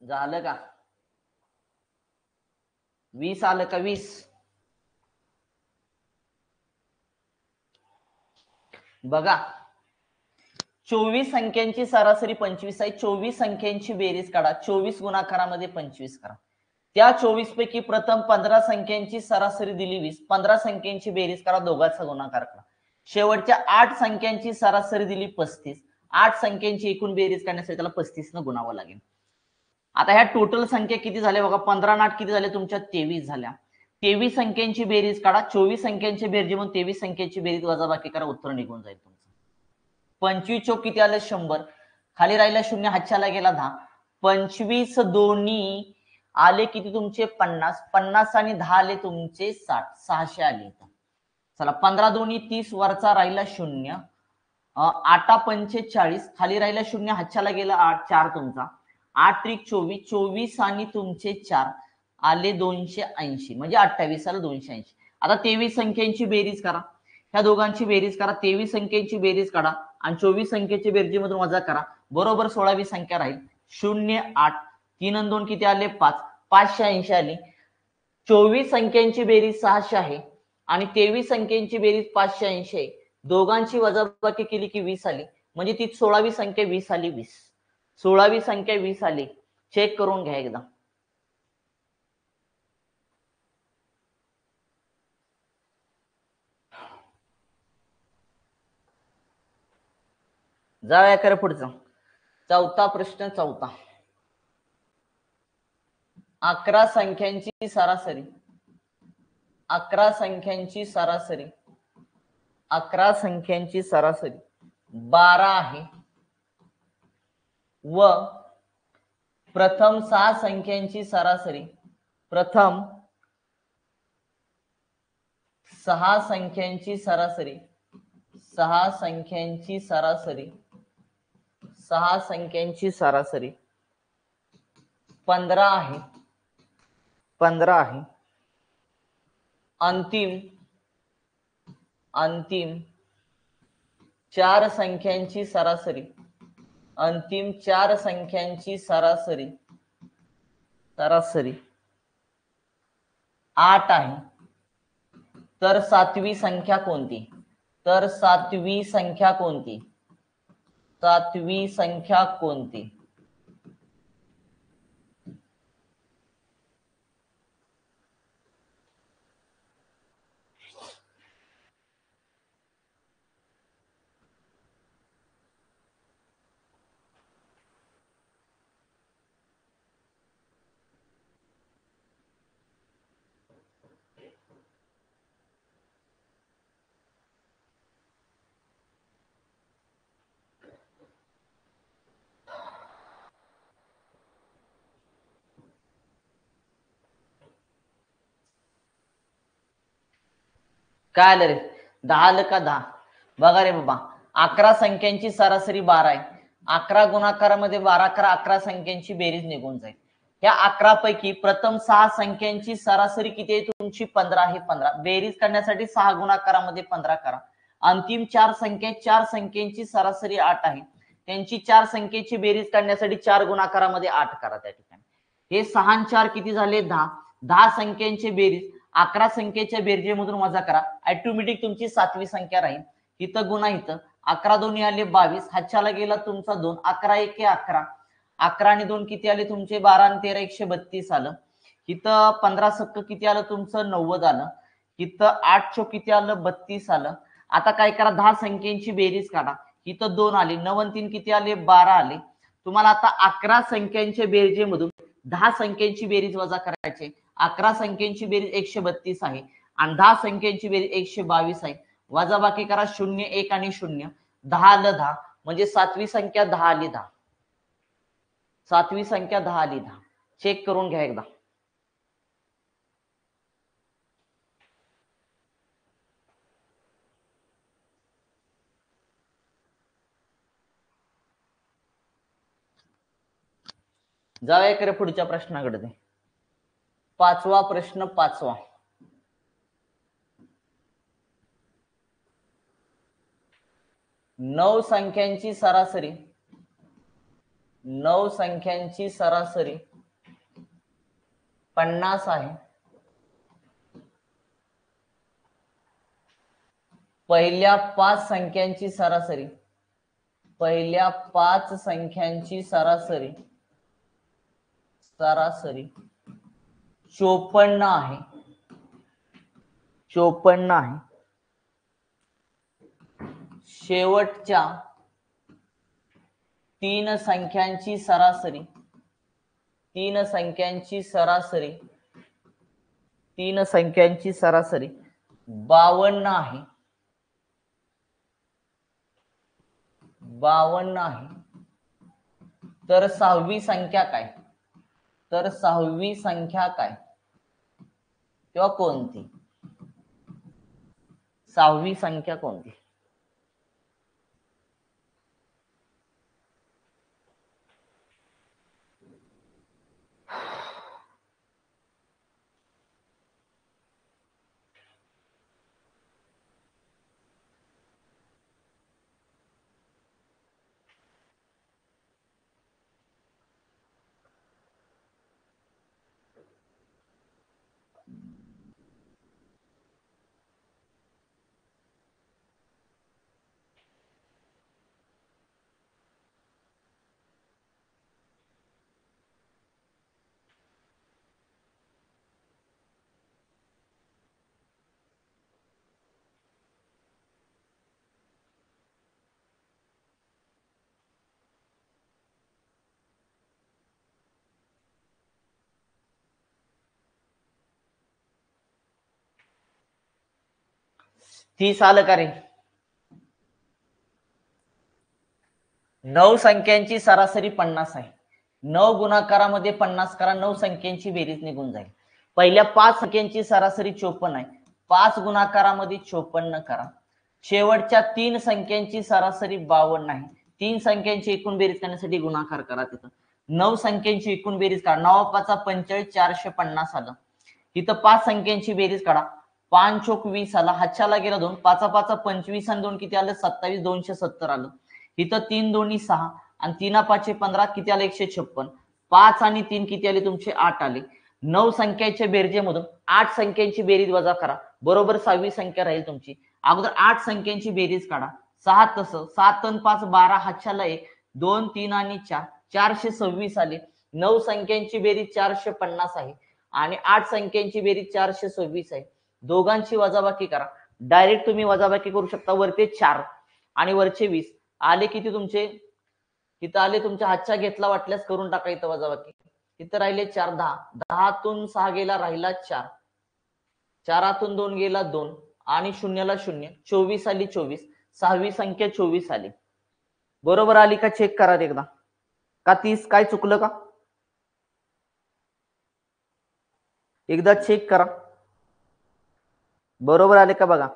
झालं का? 20 आलं का? 20. बघा, 24 संख्यांची सरासरी 25 आहे. 24 संख्यांची बेरीज काढा. 24 गुणाकारामध्ये 25 करा. त्या 24 पैकी प्रथम 15 संख्यांची सरासरी दिली 20. 15 संख्यांची बेरीज करा, दोघांचा गुणाकार करा. शेवटच्या 8 संख्यांची सरासरी दिली 35. 8 संख्यांची एकूण बेरीज काढण्यासाठी त्याला 35 न गुणावं लागेल. आता ह्या टोटल संख्या किती झाल्या बघा. 15 आणि 8 किती झाले तुमच्या? 23 झाल्या. 23 संख्यांची बेरीज काढा. 24 संख्यांची बेरीज म्हणून 23 संख्यांची बेरीज वजाबाकी करा, उत्तर निघून जाईल तुमचं. 25 चौक किती आले? 100. खाली राहिला 0, हातच्याला गेला 10. 25 दोन्ही आले किती तुमचे? 50. 50 आणि 10 आले तुमचे 60. 600 आले. चला, 15 दोन्ही 30, वरचा राहिला 0. 8 पंचे 40, खाली राहिला 0, हातच्याला गेला 8, 4 तुमचा. 8 त्रिक 24, 24 आणि तुमचे 4 आले 280, म्हणजे 28 आलं 280. आता 23 संख्यांची बेरीज करा. ह्या दोघांची बेरीज करा. 23 संख्येची बेरीज काढा आणि 24 संख्येची बेरजेमधून वजा करा, बरोबर 16वी संख्या राहील. 0, 8, 3 आणि 2 किती आले? 5. 580 आली. 24 संख्यांची बेरीज 600 आहे आणि 23 संख्यांची बेरीज 580 आहे. दोघांची वजाबाकी केली की 20 आली, म्हणजे ती 16वी संख्या 20 आली. 20, 16वी संख्या 20 आली. चेक करून घ्या एकदा. जाऊया कर पुढचा. चौथा प्रश्न. 11 संख्यांची सरासरी. 11 संख्यांची सरासरी. 11 संख्यांची सरासरी 12 आहे व प्रथम 6 संख्यांची सरासरी. प्रथम 6 संख्यांची सरासरी. 6 संख्यांची सरासरी. 6 संख्यांची सरासरी 15 आहे. 15 आहे. अंतिम 4 संख्यांची सरासरी. अंतिम 4 संख्यांची सरासरी 8 आहे. तर 7वी संख्या कोणती? तर 7वी संख्या कोणती? 7वी संख्या कोणती? काय आलं रे? 10 आलं का 10? बघा रे बाबा, 11 संख्यांची सरासरी 12 आहे. 11 गुणाकारामध्ये 12 करा, 11 संख्यांची बेरीज निघून जाईल. या 11 पैकी प्रथम 6 संख्यांची सरासरी किती आहे तुमची? 15 आहे. 15 बेरीज करण्यासाठी 6 गुणाकारामध्ये 15 करा. अंतिम 4 संख्येची सरासरी 8 आहे. त्यांची 4 संख्येची बेरीज करण्यासाठी 4 गुणाकारामध्ये 8 करा. त्या ठिकाणी हे 6 आणि 4 किती झाले? 10. 10 संख्यांची बेरीज 11 संख्येच्या बेरजेमधून वजा करा. ऑटोमॅटिक तुमची 7वी संख्या राहील. इथं गुणा इथं 11 दोन्ही आले 22. हातच्याला गेला तुमचा 2. 11 1 11. 11 आणि 2 किती आले तुमचे? 12 आणि 13 132 आलं. इथं 15 सक्क किती आलं तुमचं? 90 आलं. इथं 8 चोक किती आलं? 32 आलं. आता काय करा? 10 संख्येची बेरीज काढा. इथं 2 आले. 9 आणि 3 किती आले? 12 आले. तुम्हाला आता 11 संख्यांच्या बेरजेमधून 10 संख्यांची बेरीज वजा करायची. 11 संख्यांची बेरीज 132 आहे आणि 10 संख्यांची बेरीज 122 आहे. वजाबाकी करा. 0 1 आणि 0. 10 आलं 10 म्हणजे 7वी संख्या 10 आली 10. 7वी संख्या 10 आली 10. चेक करून घ्या एकदा. जाऊया इकडे पुढच्या प्रश्नाकडे. 5वा प्रश्न. 5वा. 9 संख्यांची सरासरी 9 संख्यांची सरासरी 50 आहे. पहिल्या 5 संख्यांची सरासरी 54 आहे. 54 आहे. शेवटच्या 3 संख्यांची सरासरी 52 आहे. 52 आहे. तर 6वी संख्या काय? किंवा कोणती? 6वी संख्या कोणती? तीस आलं का रे? 9 संख्यांची सरासरी 50 आहे. 9 गुणाकारामध्ये 50 करा. 9 संख्यांची बेरीज निघून जाईल. पहिल्या 5 संख्यांची सरासरी 54 आहे. 5 गुणाकारामध्ये 54 करा. शेवटच्या 3 संख्यांची सरासरी 52 आहे. 3 संख्यांची एकूण बेरीज करण्यासाठी गुणाकार करा. तिथं 9 संख्यांची एकूण बेरीज काढा. 9 5 45 450 आलं. इथं 5 संख्यांची बेरीज काढा. 5 चोक 20 आला. हातच्याला गेला 2. 5 5 25 आणि 2 किती आलं? 27 270 आलं. इथं 3 दोन्ही 6 आणि 3 5 15 किती आले? 156. 5 आणि 3 किती आले तुमचे? 8 आले. 9 संख्याच्या बेरजेमधून 8 संख्यांची बेरीज वजा करा. बरोबर 6वी संख्या राहील तुमची. अगोदर 8 संख्यांची बेरीज काढा. 6 तसं 7 आणि 5 12. हातच्याला 1 2 3 आणि 4 426 आले. 9 संख्यांची बेरीज 450 आहे आणि 8 संख्यांची बेरीज 426 आहे. दोघांची वजाबाकी करा. डायरेक्ट तुम्ही वजाबाकी करू शकता. वरचे 4 आणि वरचे 20 आले किती तुमचे? इथं आले तुमच्या हातच्या घेतला वाटल्यास करून टाका इथं वजाबाकी. इथं राहिले 4 10. 10तून 6 गेला राहिला 4. 4तून 2 गेला 2 आणि 0ला 0. 24 आली 24. 6वी संख्या 24 आली. बरोबर आली का? चेक करा एकदा. का 30? काय चुकलं का? एकदा चेक करा. बरोबर आले का बघा.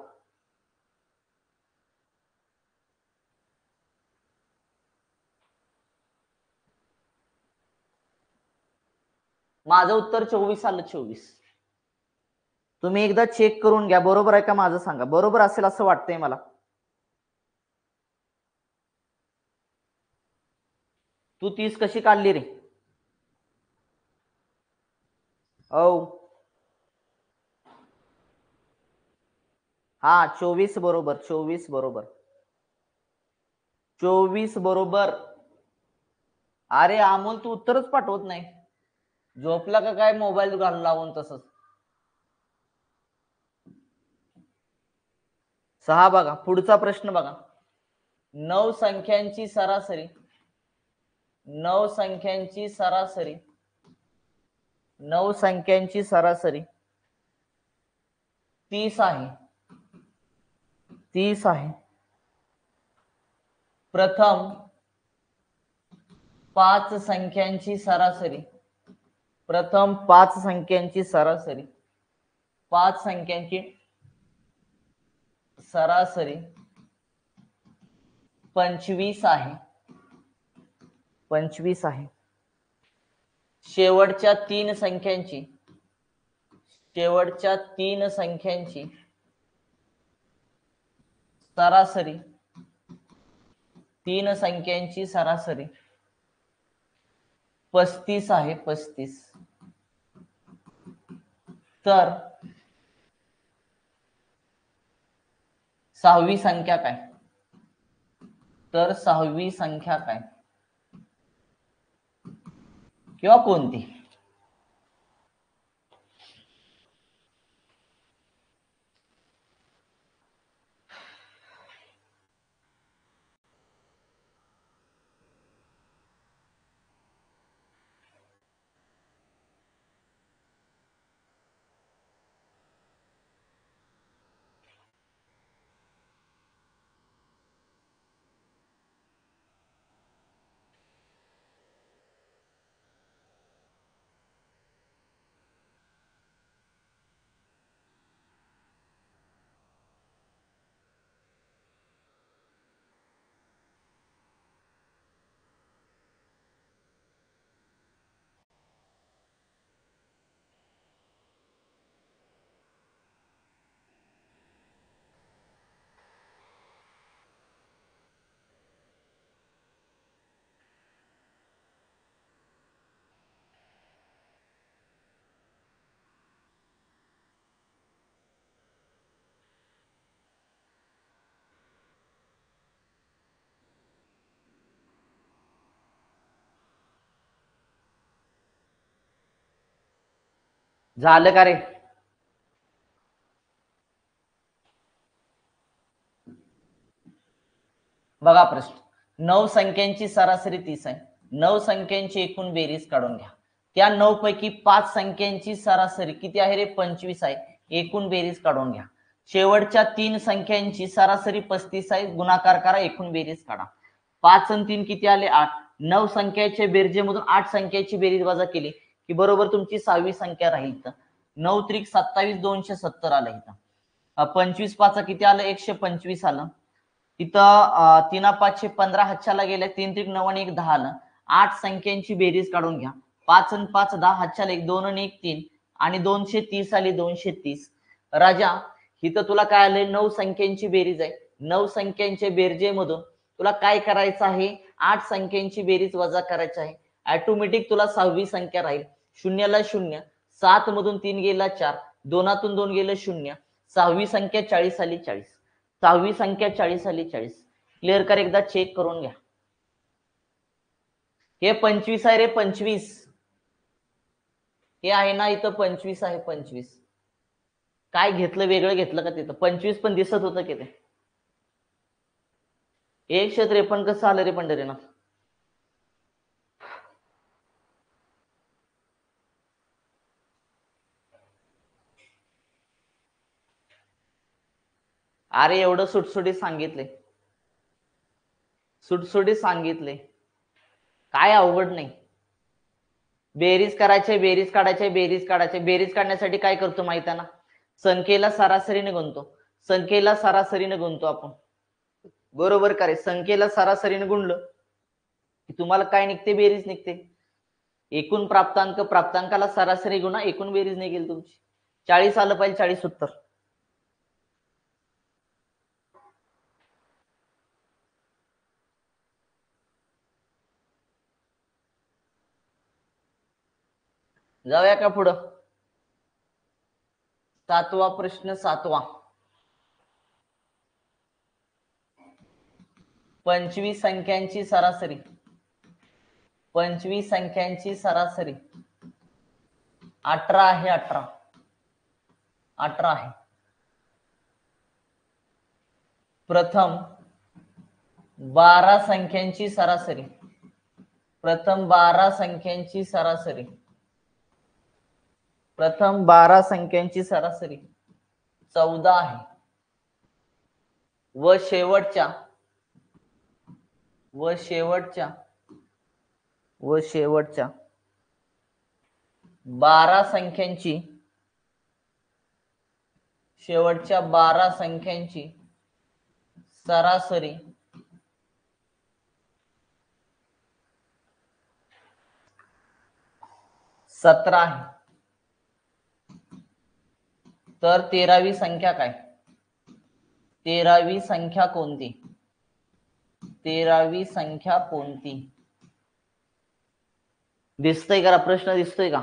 माझं उत्तर 24 आलं. 24. तुम्ही एकदा चेक करून घ्या, बरोबर आहे का माझं सांगा. बरोबर असेल असं वाटतंय मला. तू 30 कशी काढली रे? औ हा 24 बरोबर. 24 बरोबर. 24 बरोबर. अरे अमोल तू उत्तरच पाठवत नाही. झोपला का काय मोबाईल घालून लावून तसंच. 6 बघा. पुढचा प्रश्न बघा. 9 संख्यांची सरासरी 9 संख्यांची सरासरी 9 संख्यांची सरासरी 30 आहे. 30 आहे. प्रथम 5 संख्यांची सरासरी प्रथम 5 संख्यांची सरासरी 5 संख्यांची सरासरी 25 आहे. 25 आहे. शेवटच्या 3 संख्यांची सरासरी 3 संख्यांची सरासरी 35 आहे. 35. तर 6वी संख्या काय? तर 6वी संख्या काय किंवा कोणती? झालं का रे? बघा प्रश्न. 9 संख्यांची सरासरी 30 आहे. 9 संख्यांची एकूण बेरीज काढून घ्या. त्या 9 पैकी 5 संख्यांची सरासरी किती आहे रे? 25 आहे. एकूण बेरीज काढून घ्या. शेवटच्या 3 संख्यांची सरासरी 35 आहे. गुणाकार करा, एकूण बेरीज काढा. 5 आणि 3 किती आले? 8. 9 संख्याच्या बेरजेमधून 8 संख्याची बेरीज वजा केली की बरोबर तुमची 6वी संख्या राहील. 9 त्रिक 27, 270 आलं इथं. 25 5 किती आलं? 125 आलं. इथं 3 5 15 हातच्याला गेले. 3 त्रिक 9 आणि 1 10 आलं. 8 संख्यांची बेरीज काढून घ्या. 5 आणि 5 10 हातच्याला 1 2 आणि 1 3 आणि 230 आली. 230. राजा इथं तुला काय आलंय? 9 संख्यांची बेरीज आहे. 9 संख्यांच्या बेरजेमधून तुला काय करायचं आहे? 8 संख्यांची बेरीज वजा करायची आहे. ऑटोमॅटिक तुला 6वी संख्या राहील. 0 ला 0, 7 मधून 3 गेला 4, 2तून 2 गेलं 0. 6वी संख्या 40 आली. 40. 6वी संख्या 40 आली. 40. क्लिअर कर, एकदा चेक करून घ्या. हे 25 आहे रे. 25 हे आहे ना इथं. 25 आहे. 25 काय घेतलं? वेगळं घेतलं का तिथं? 25 पण दिसत होतं की ते 153 कसं आलं रे पंढरीनाथ? अरे एवढं सुटसुटीत सांगितले. सुटसुटीत सांगितले. काय अवघड नाही. बेरीज करायचे, बेरीज काढायचे, बेरीज काढायचे. बेरीज काढण्यासाठी काय करतो माहित आहे ना? संख्येला सरासरीने गुणतो. संख्येला सरासरीने गुणतो आपण. बरोबर का रे? संख्येला सरासरीने गुणलं की तुम्हाला काय निघते? बेरीज निघते. एकूण प्राप्तांक, प्राप्तांकाला सरासरी गुणा एकूण बेरीज निघेल तुमची. 40 आलं पाहिजे, 40 उत्तर. जाऊया का पुढं? 7वा प्रश्न, 7वा. 25 संख्यांची सरासरी. 25 संख्यांची सरासरी 18 आहे. 18 आहे. प्रथम 12 संख्यांची सरासरी. प्रथम 12 संख्यांची सरासरी. प्रथम 12 संख्यांची सरासरी 14 आहे. व शेवटच्या 12 संख्यांची, शेवटच्या 12 संख्यांची सरासरी 17 आहे. तर 13वी संख्या काय? 13वी संख्या कोणती? 13वी संख्या कोणती? दिसतोय का प्रश्न? दिसतोय का?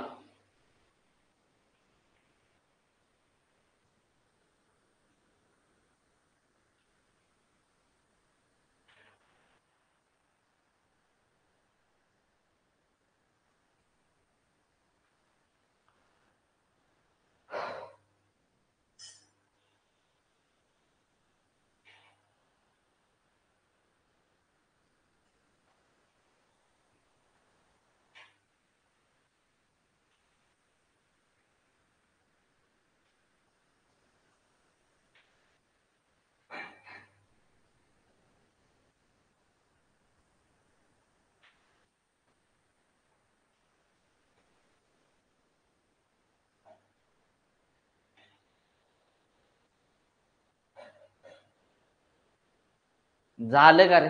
झालं का रे?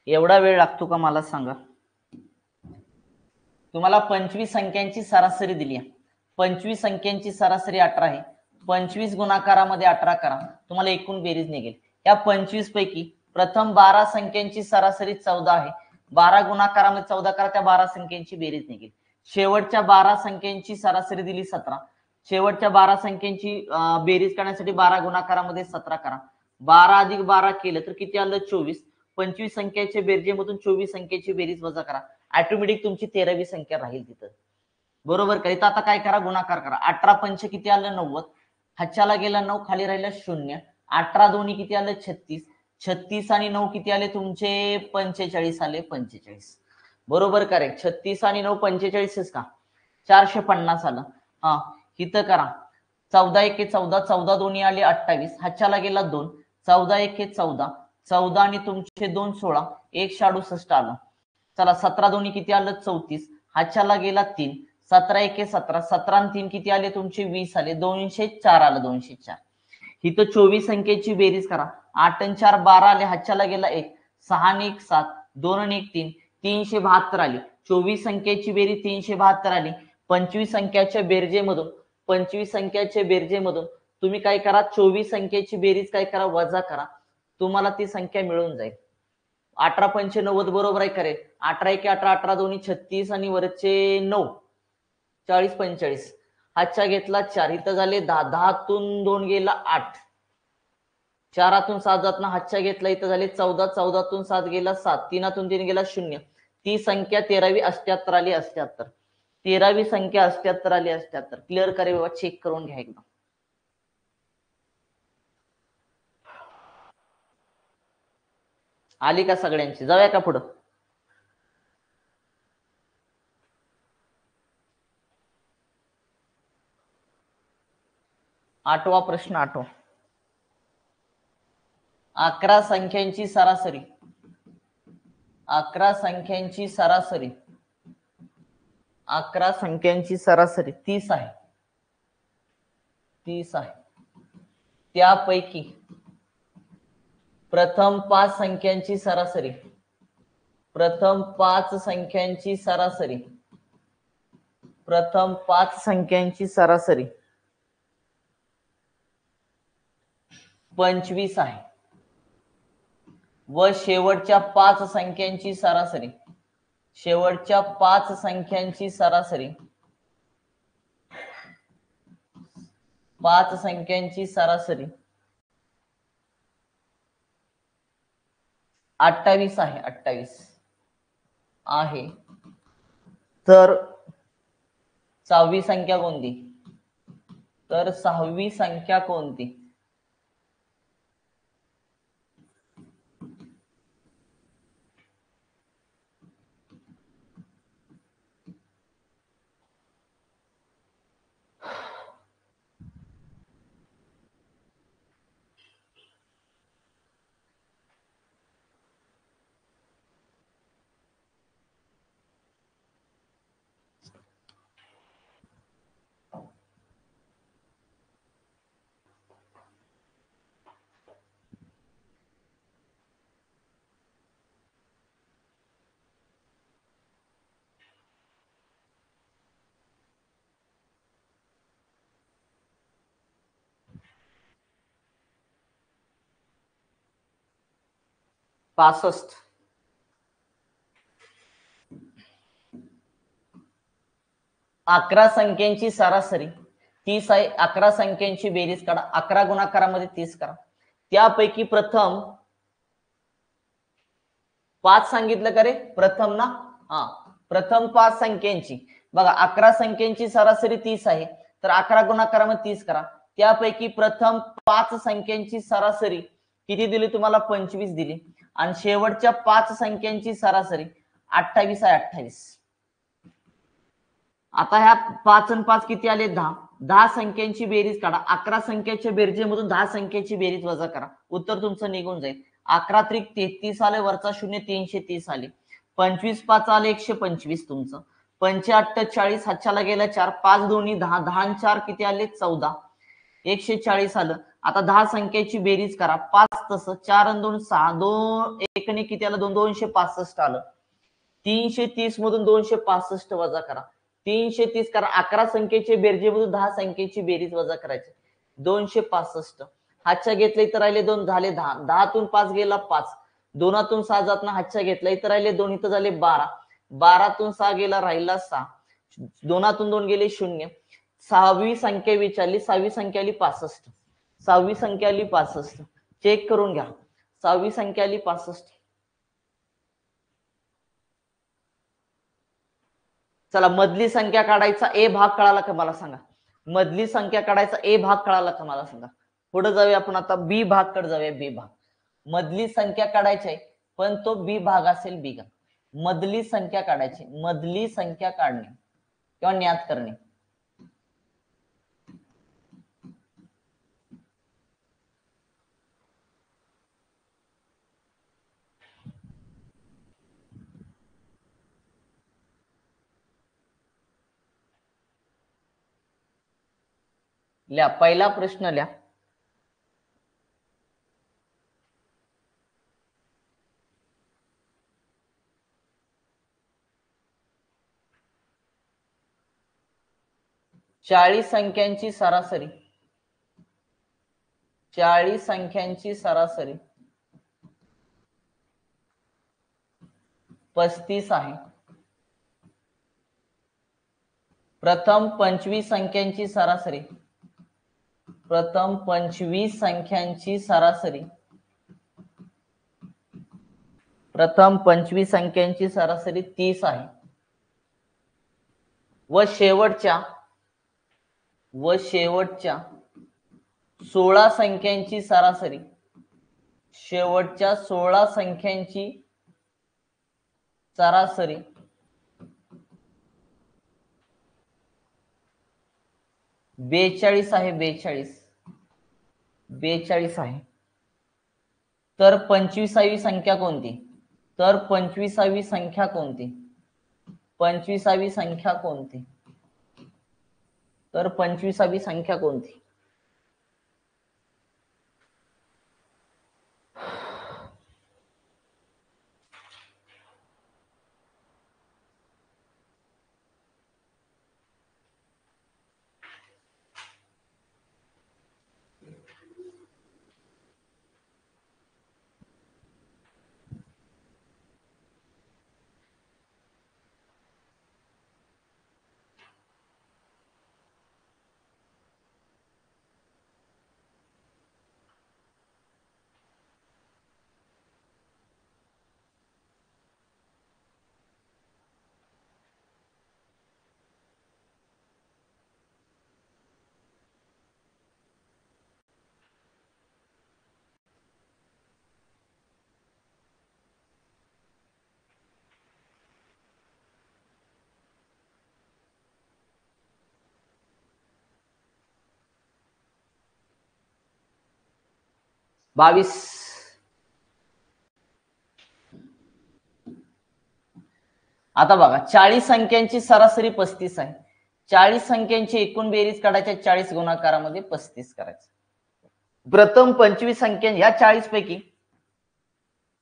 एवढा वेळ लागतो का मला सांगा? तुम्हाला 25 संख्यांची सरासरी दिली आहे. 25 संख्यांची सरासरी 18 आहे. 25 गुणाकारामध्ये 18 करा, तुम्हाला एकूण बेरीज निघेल. या 25 पैकी प्रथम 12 संख्यांची सरासरी 14 आहे. 12 गुणाकारामध्ये 14 करा, त्या 12 संख्यांची बेरीज निघेल. शेवटच्या 12 संख्यांची सरासरी दिली 17. शेवटच्या 12 संख्यांची बेरीज करण्यासाठी 12 गुणाकारामध्ये 17 करा. 12 अधिक 12 केलं तर किती आलं? 24. 25 संख्येच्या बेरजेमधून 24 संख्येची बेरीज वजा करा, ऑटोमॅटिक तुमची 13वी संख्या राहील तिथं. बरोबर का? इथं आता काय करा? गुणाकार करा. 18 पंच किती आलं? 90. हातच्याला गेला 9, खाली राहिला 0. 18 दोन्ही किती आलं? 36. 36 आणि 9 किती आले तुमचे? 45 आले. 45 बरोबर. करेक्ट. 36 आणि 9 45 का? 450 आलं. हा, इथं करा. 14 1 14, 14 दोन्ही आले 28. हातच्याला गेला 2. 14 1 14, 14 आणि तुमचे 2 16, 168 आलं. चला 17 दोन्ही किती आलं? 34. हातच्याला गेला 3. 17 1 17, 17 आणि 3 किती आले तुमचे? 20 आले. 204 आलं. 204. इथं 24 संख्येची बेरीज करा. 8 आणि 4 12 आले. हातच्याला गेला 1. 6 आणि 1 7, 2 आणि 1 3, 372 आली. 24 संख्येची बेरीज 372 आली. 25 संख्याच्या बेरजेमधून 25 संख्याच्या बेरजेमधून तुम्ही काय करा? 24 संख्येची बेरीज काय करा? वजा करा. तुम्हाला ती संख्या मिळून जाईल. 18 पंच 90 बरोबर आहे. करे 18 1 18, 18 दोन्ही 36 आणि वरचे 9, 40 45. हातच्या घेतला 4, इथं झाले 10. 10तून 2 गेला 8. 4तून 7 जात ना, हातच्या घेतला इथं झाले 14. 14तून 7 गेला 7. 3तून 3 गेला 0. ती संख्या 13वी 78 आली. 78. 13वी संख्या 78 आली. 78 क्लिअर करे बाबा, चेक करून घ्या एकदा. आली का सगळ्यांची? जाऊया का पुढं? आठवा प्रश्न. 8. 11 संख्यांची सरासरी. 11 संख्यांची सरासरी 11 संख्यांची सरासरी 30 आहे. 30 आहे. त्यापैकी प्रथम 5 संख्यांची सरासरी. प्रथम 5 संख्यांची सरासरी प्रथम 5 संख्यांची सरासरी 25 आहे व शेवटच्या 5 संख्यांची सरासरी 5 संख्यांची सरासरी 28 आहे 28 आहे तर 6वी संख्या कोणती? तर 6वी संख्या कोणती? पासष्ट. 11 संख्यांची सरासरी 30 आहे. 11 संख्यांची बेरीज काढा. 11 गुणाकारामध्ये 30 करा. त्यापैकी प्रथम 5 सांगितलं का रे? प्रथम ना? हा, प्रथम 5 संख्यांची बघा 11 संख्यांची सरासरी 30 आहे तर 11 गुणाकारामध्ये 30 करा. त्यापैकी प्रथम 5 संख्यांची सरासरी किती दिली तुम्हाला? 25 दिली आणि शेवटच्या 5 संख्यांची सरासरी 28 आहे 28. आता ह्या 5 आणि 5 किती आले? 10. 10 संख्यांची बेरीज काढा. 11 संख्येच्या बेरजेमधून 10 संख्येची बेरीज वजा करा. उत्तर तुमचं निघून जाईल. 11 त्रिक 33 आले, वरचा शून्य 330 आले. 25 5 आले 125 तुमचं. 45 हातच्याला गेला 4, 5 दोन्ही 10, 10 आणि 4 किती आले? 14. 140 आलं. आता 10 संख्येची बेरीज करा. 5 तसं, 4 आणि 2 6, 2 एकने किती आलं? 265 आलं. 330 मधून 265 वजा करा. 330 करा. 11 संख्येची बेरजेमधून 10 संख्येची बेरीज वजा करायची. 265. हातच्या घेतले इथं राहिले 2 झाले 10. 10तून 5 गेला 5. 2तून 6 जात ना हातच्या घेतला इथं राहिले 2 इथं झाले 12. 12तून 6 गेला राहिला 6. 2तून 2 गेले 0. 6वी संख्या विचारली. 6वी संख्या आली 65. 6वी संख्या आली 65. चेक करून घ्या. 6वी संख्या आली 65. चला मधली संख्या काढायचा ए भाग कळाला का मला सांगा? मधली संख्या काढायचा ए भाग कळाला का मला सांगा? पुढे जाऊया आपण आता बी भाग कडे जाऊया. बी भाग मधली संख्या काढायची आहे पण तो बी भाग असेल. बी का मधली संख्या काढायची. मधली संख्या काढणे किंवा ज्ञात करणे. लिहा पहिला प्रश्न लिहा. चाळीस संख्यांची सरासरी 40 संख्यांची सरासरी 35 आहे. प्रथम 25 संख्यांची सरासरी प्रथम 25 संख्यांची सरासरी प्रथम 25 संख्यांची सरासरी 30 आहे व शेवटच्या 16 संख्यांची सरासरी शेवटच्या 16 संख्यांची सरासरी 42 आहे. 42 आहे. तर 25वी संख्या कोणती? तर 25वी संख्या कोणती? 25वी संख्या कोणती? तर 25वी संख्या कोणती? 22. आता बघा 40 संख्यांची सरासरी 35 आहे. 40 संख्यांची एकूण बेरीज काढायच्या, 40 गुणाकारामध्ये 35 करायचं. प्रथम 25 संख्या, या 40 पैकी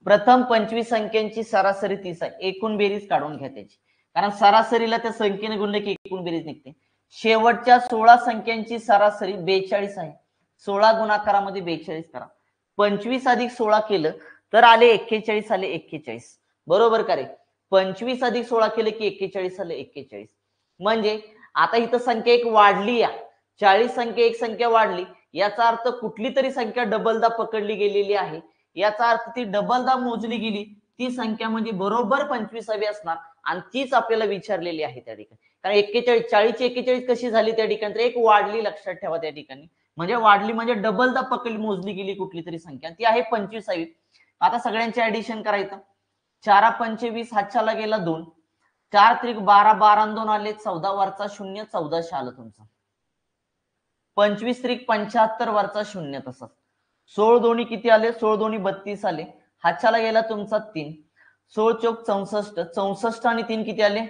प्रथम 25 संख्यांची सरासरी 30 आहे. एकूण बेरीज काढून घ्या त्याची, कारण सरासरीला त्या संख्येने गुणले की एकूण बेरीज निघते. शेवटच्या 16 संख्यांची सरासरी 42 आहे. 16 गुणाकारामध्ये 42 करा. 25 अधिक 16 केलं तर आले 41, आले 41. बरोबर का रे? 25 अधिक 16 केले की 41 आले 41. म्हणजे आता इथं संख्या एक वाढली या, 40 संख्या एक संख्या वाढली, याचा अर्थ कुठली तरी संख्या डबलदा पकडली गेलेली आहे. याचा अर्थ ती डबलदा मोजली गेली ती संख्या म्हणजे बरोबर 25वी असणार, आणि तीच आपल्याला विचारलेली आहे त्या ठिकाणी. कारण 41, 40 41 कशी झाली त्या ठिकाणी, तर एक वाढली, लक्षात ठेवा त्या ठिकाणी. म्हणजे वाढली म्हणजे डबलदा पकडली, मोजली गेली कुठली तरी संख्या, ती आहे 25वी. आता सगळ्यांचे ऍडिशन करायचं. 4 25, हातच्याला गेला 2, 4 त्रिक 12, 12 2 आले 14, वरचा 0, 1400 आलं तुमचं. 25 त्रिक 75, वरचा 0 तसंच. 16 दोन्ही किती आले? 16 दोन्ही 32 आले. हातच्याला गेला तुमचा 3, 16 चौक 64, 64 आणि 3 किती आले?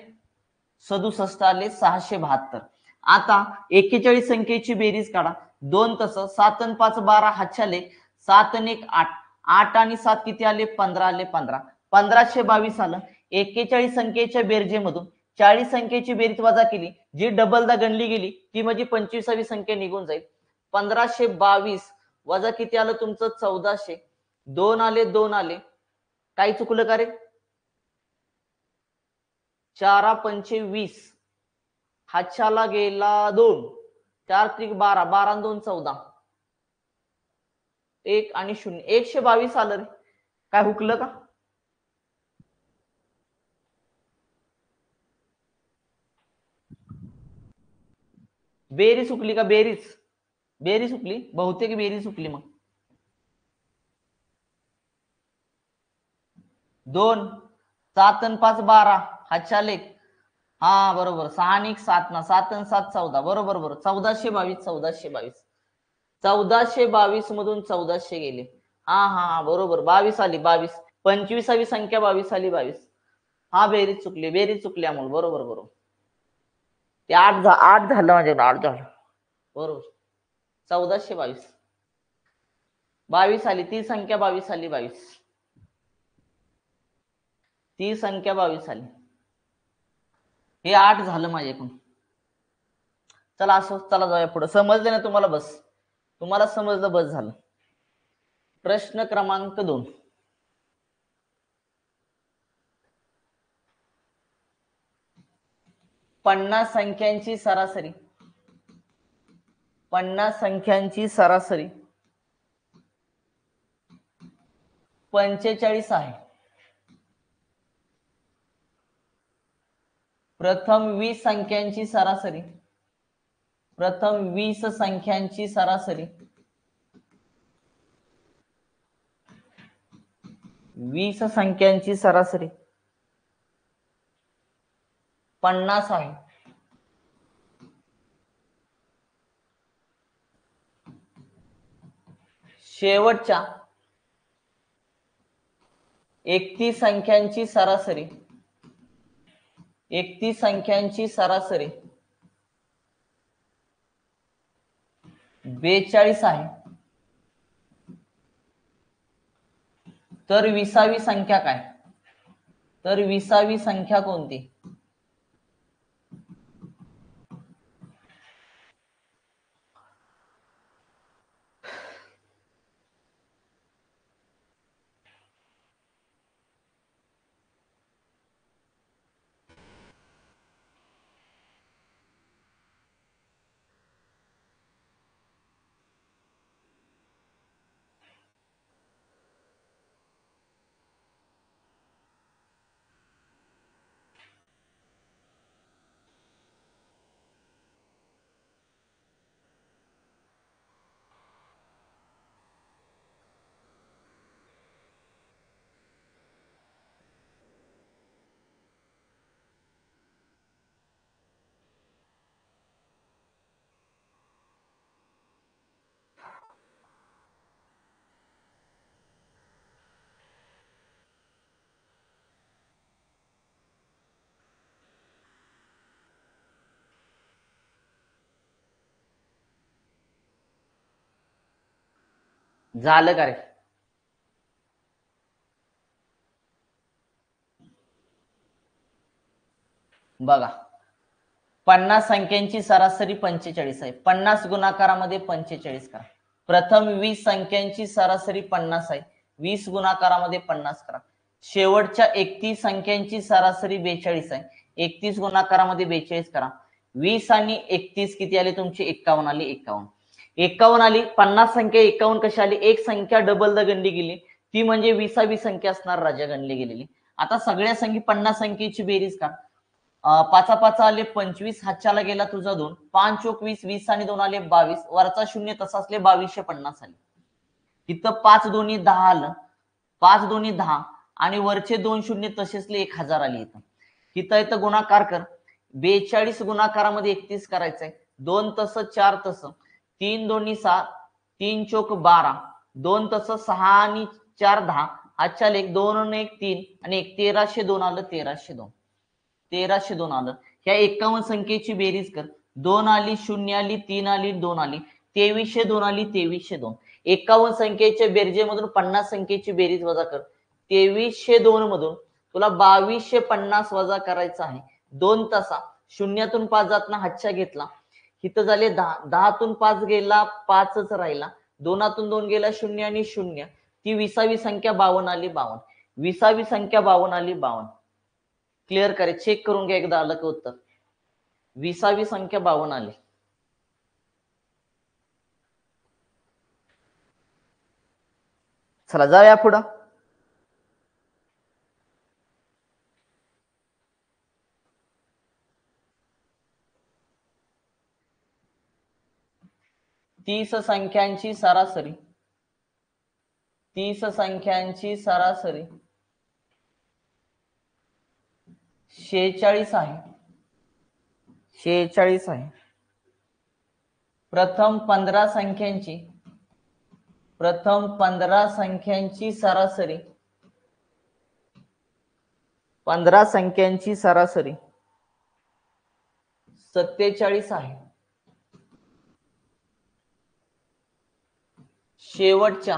67 आले, 672. आता 41 संख्येची बेरीज काढा. 2 तसं, 7 आणि 5 12, हातच्याले 7 आणि 1 8, 8 आणि 7 किती आले? 15 आले, 15, 1522 आलं. 41 संख्येच्या बेरजेमधून 40 संख्येची बेरीज वजा केली, जी डबलदा गणली गेली ती म्हणजे 25वी संख्या निघून जाईल. 1522 वजा किती आलं तुमचं? 1400. 2 आले, 2 आले. काही चुकलं का रे? 4 25, हातच्याला गेला 2, 4 त्रिक 12, 12 2 14, 1 आणि 0, 122 आलं रे. काय हुकलं का? बेरीज हुकली का? बेरीज बेरीज हुकली, बहुतेक बेरीज हुकली. मग 2, 7 आणि 5 12, हातच्याले, हा बरोबर, 6 आणि 1 7 ना, 7 आणि 7 14, बरोबर बरोबर. 1422, 1422, 1422 मधून 1400 गेले. हा हा बरोबर, 22 आली, 22. 25वी संख्या 22 आली, 22. हा बेरीज चुकली, बेरीज चुकली अमोल, बरोबर बरोबर. ते 8 झालं म्हणजे 8 झालं, बरोबर. 1422, 22 आली ती संख्या, 22 आली, 22. ती संख्या 22 आली. हे 8 झालं माझ्याकडून. चला असं, चला जाऊया पुढे. समजलं ना तुम्हाला? बस, तुम्हाला समजलं, बस झालं. प्रश्न क्रमांक 2. पन्नास संख्यांची सरासरी, 50 संख्यांची सरासरी 45 आहे. प्रथम 20 संख्यांची सरासरी, प्रथम 20 संख्यांची सरासरी 20 संख्यांची सरासरी 50 आहे. शेवटच्या 31 संख्यांची सरासरी, 31 संख्यांची सरासरी 42 आहे. तर 20वी संख्या काय? तर 20वी संख्या कोणती? झालं का रे? बघा 50 संख्यांची सरासरी 45 आहे. 50 गुणाकारामध्ये 45 करा. प्रथम 20 संख्यांची सरासरी 50 आहे. 20 गुणाकारामध्ये 50 करा. शेवटच्या 31 संख्यांची सरासरी 42 आहे. 31 गुणाकारामध्ये 42 करा. 20 आणि 31 किती आले तुमची? 51 आली. 51 आली. 50 संख्या 51 कशी आली? एक संख्या डबलदा गणली गेली, ती म्हणजे 20वी संख्या असणार राजा गणली गेलेली. आता सगळ्या संख्या 50 संख्येची बेरीज का? 5 5 आले 25, हातच्याला गेला तुझा 2, 5 चोक 20, 20 आणि 2 आले 22, वरचा शून्य तसा असले 2250 आले. इथं 5 दोन्ही 10 आलं, 5 दोन्ही 10 आणि वरचे 2 शून्य तसेच 1000 आली. इथं गुणाकार कर. 42 गुणाकारामध्ये 31 करायचंय. 2 तसं 4 तसं, 3 दोन्ही 6, 3 चोक 12, 2 तसं 6 आणि 4 10, हातच्या लेख 2 आणि 1 3 आणि 1302 आलं. 1302 आलं. ह्या 51 संख्येची बेरीज कर. 2 आली, 0 आली, 3 आली, 2 आली, 2302 आली. 2302. 51 संख्येच्या बेरजेमधून 50 संख्येची बेरीज वजा कर. 2302 मधून तुला 2250 वजा करायचं आहे. 2 तसा, शून्यातून 5 जातना हातच्या घेतला, इथं झाले 10, 10तून 5 गेला 5च राहिला, 2तून 2 गेला 0 आणि 0, ती 20वी संख्या 52 आली. 52. 20वी संख्या 52 आली. 52. क्लिअर करे, चेक करून घ्या एकदा आलं का उत्तर. 20वी संख्या 52 आली. चला जाऊया पुढं. तीस संख्यांची सरासरी 46 आहे. 46 आहे. प्रथम 15 संख्यांची सरासरी 47 आहे. शेवटच्या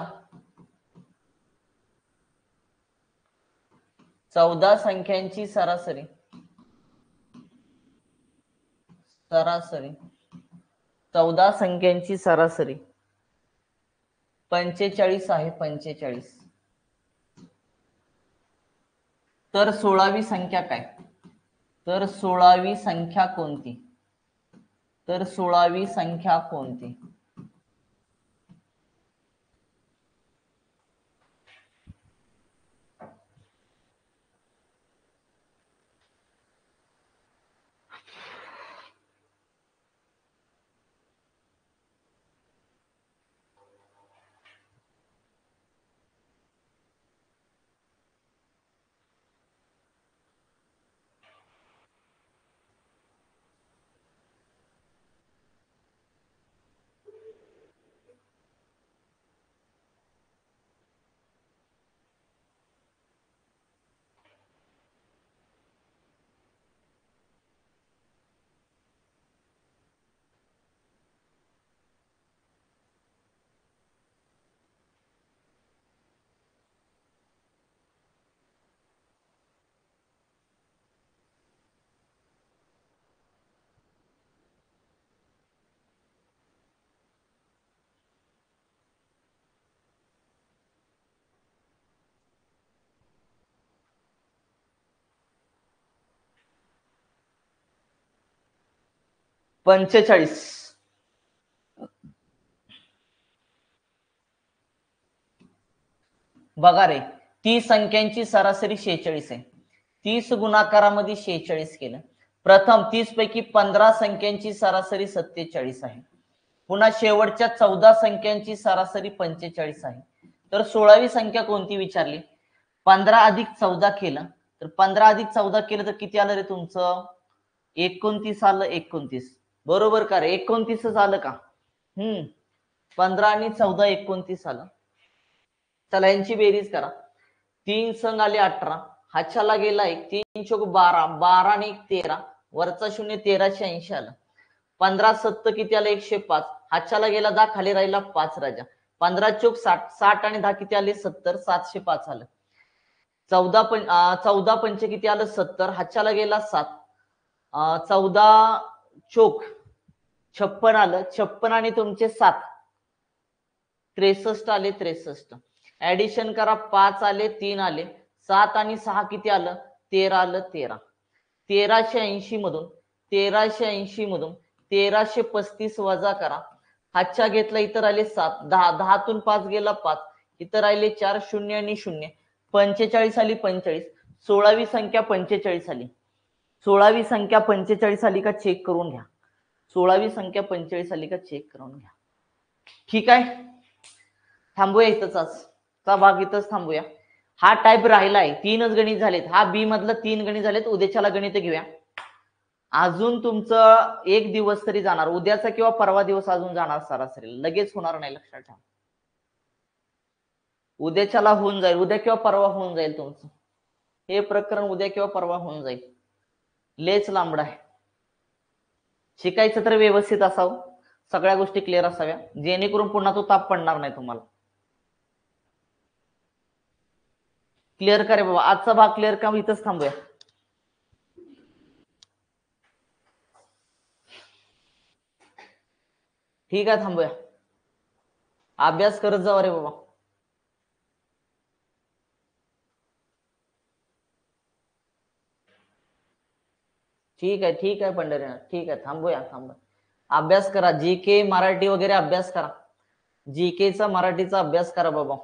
14 संख्यांची सरासरी 45 आहे. 45. तर 16वी संख्या काय? तर 16वी संख्या कोणती? 45. बघा रे, 30 संख्यांची सरासरी 46 आहे. 30 गुणाकारामध्ये 46 केलं. प्रथम 30 पैकी 15 संख्यांची सरासरी 47 आहे. पुन्हा शेवटच्या 14 संख्यांची सरासरी 45 आहे. तर 16वी संख्या कोणती विचारली? 15 अधिक 14 केलं तर 15 अधिक 14 केलं तर किती आलं रे तुमचं? 29 आलं. 29 बरोबर का रे? 29च आलं का? 15 आणि 14 29 आलं. चला यांची बेरीज करा. 3 संग आले 18, हातच्याला गेला 1, 3 चोक 12, 12 आणि 1 13, वरचा शून्य 1380 आलं. 15 7 किती आलं? 105, हातच्याला गेला 10, खाली राहिला 5 राजा. 15 चोक 60, 60 आणि 10 किती आले 70, 705 आलं. 14 पंच किती आलं 70, हातच्याला गेला 7, 14 चोक 56 आलं, 56 आणि तुमचे 7, 63 आले, 63. ऍडिशन करा, 5 आले, 3 आले, 7 आणि 6 किती आलं 13 आलं, 13. 1380 मधून 1380 मधून 1335 वजा करा, हातच्या घेतला, इतर आले 7, 10, 10 तून 5 गेला 5, इतर राहिले 4, 0 आणि 0, 45 आली, 45. 16वी संख्या 45 आली. 16वी संख्या 45 आली का चेक करून घ्या. 16वी संख्या 45 आली का चेक करून घ्या. ठीक आहे, थांबूया इथंच, आजचा भाग इथंच थांबूया. हा टाईप राहिलाय, 3च गणित झालेत. हा बी मधलं 3 गणित झालेत. उद्याच्याला गणित घेऊया. अजून तुमचं एक दिवस तरी जाणार, उद्याचा किंवा परवा दिवस अजून जाणार सरासरी, लगेच होणार नाही, लक्षात ठेवा. उद्याच्याला होऊन जाईल, उद्या किंवा परवा होऊन जाईल तुमचं हे प्रकरण, उद्या किंवा परवा होऊन जाईल. लेच लांबडा आहे. शिकायचं तर व्यवस्थित असावं, सगळ्या गोष्टी क्लिअर असाव्या, जेणेकरून पुन्हा तो ताप पडणार नाही तुम्हाला. क्लिअर करे बाबा, आजचा भाग क्लिअर का, इथंच थांबूया. ठीक आहे, थांबूया. अभ्यास करत जावा रे बाबा. ठीक आहे पंढरीनाथ, ठीक आहे, थांबूया. अभ्यास करा, जी के मराठी वगैरे अभ्यास करा, जीकेचा मराठीचा अभ्यास करा बाबा.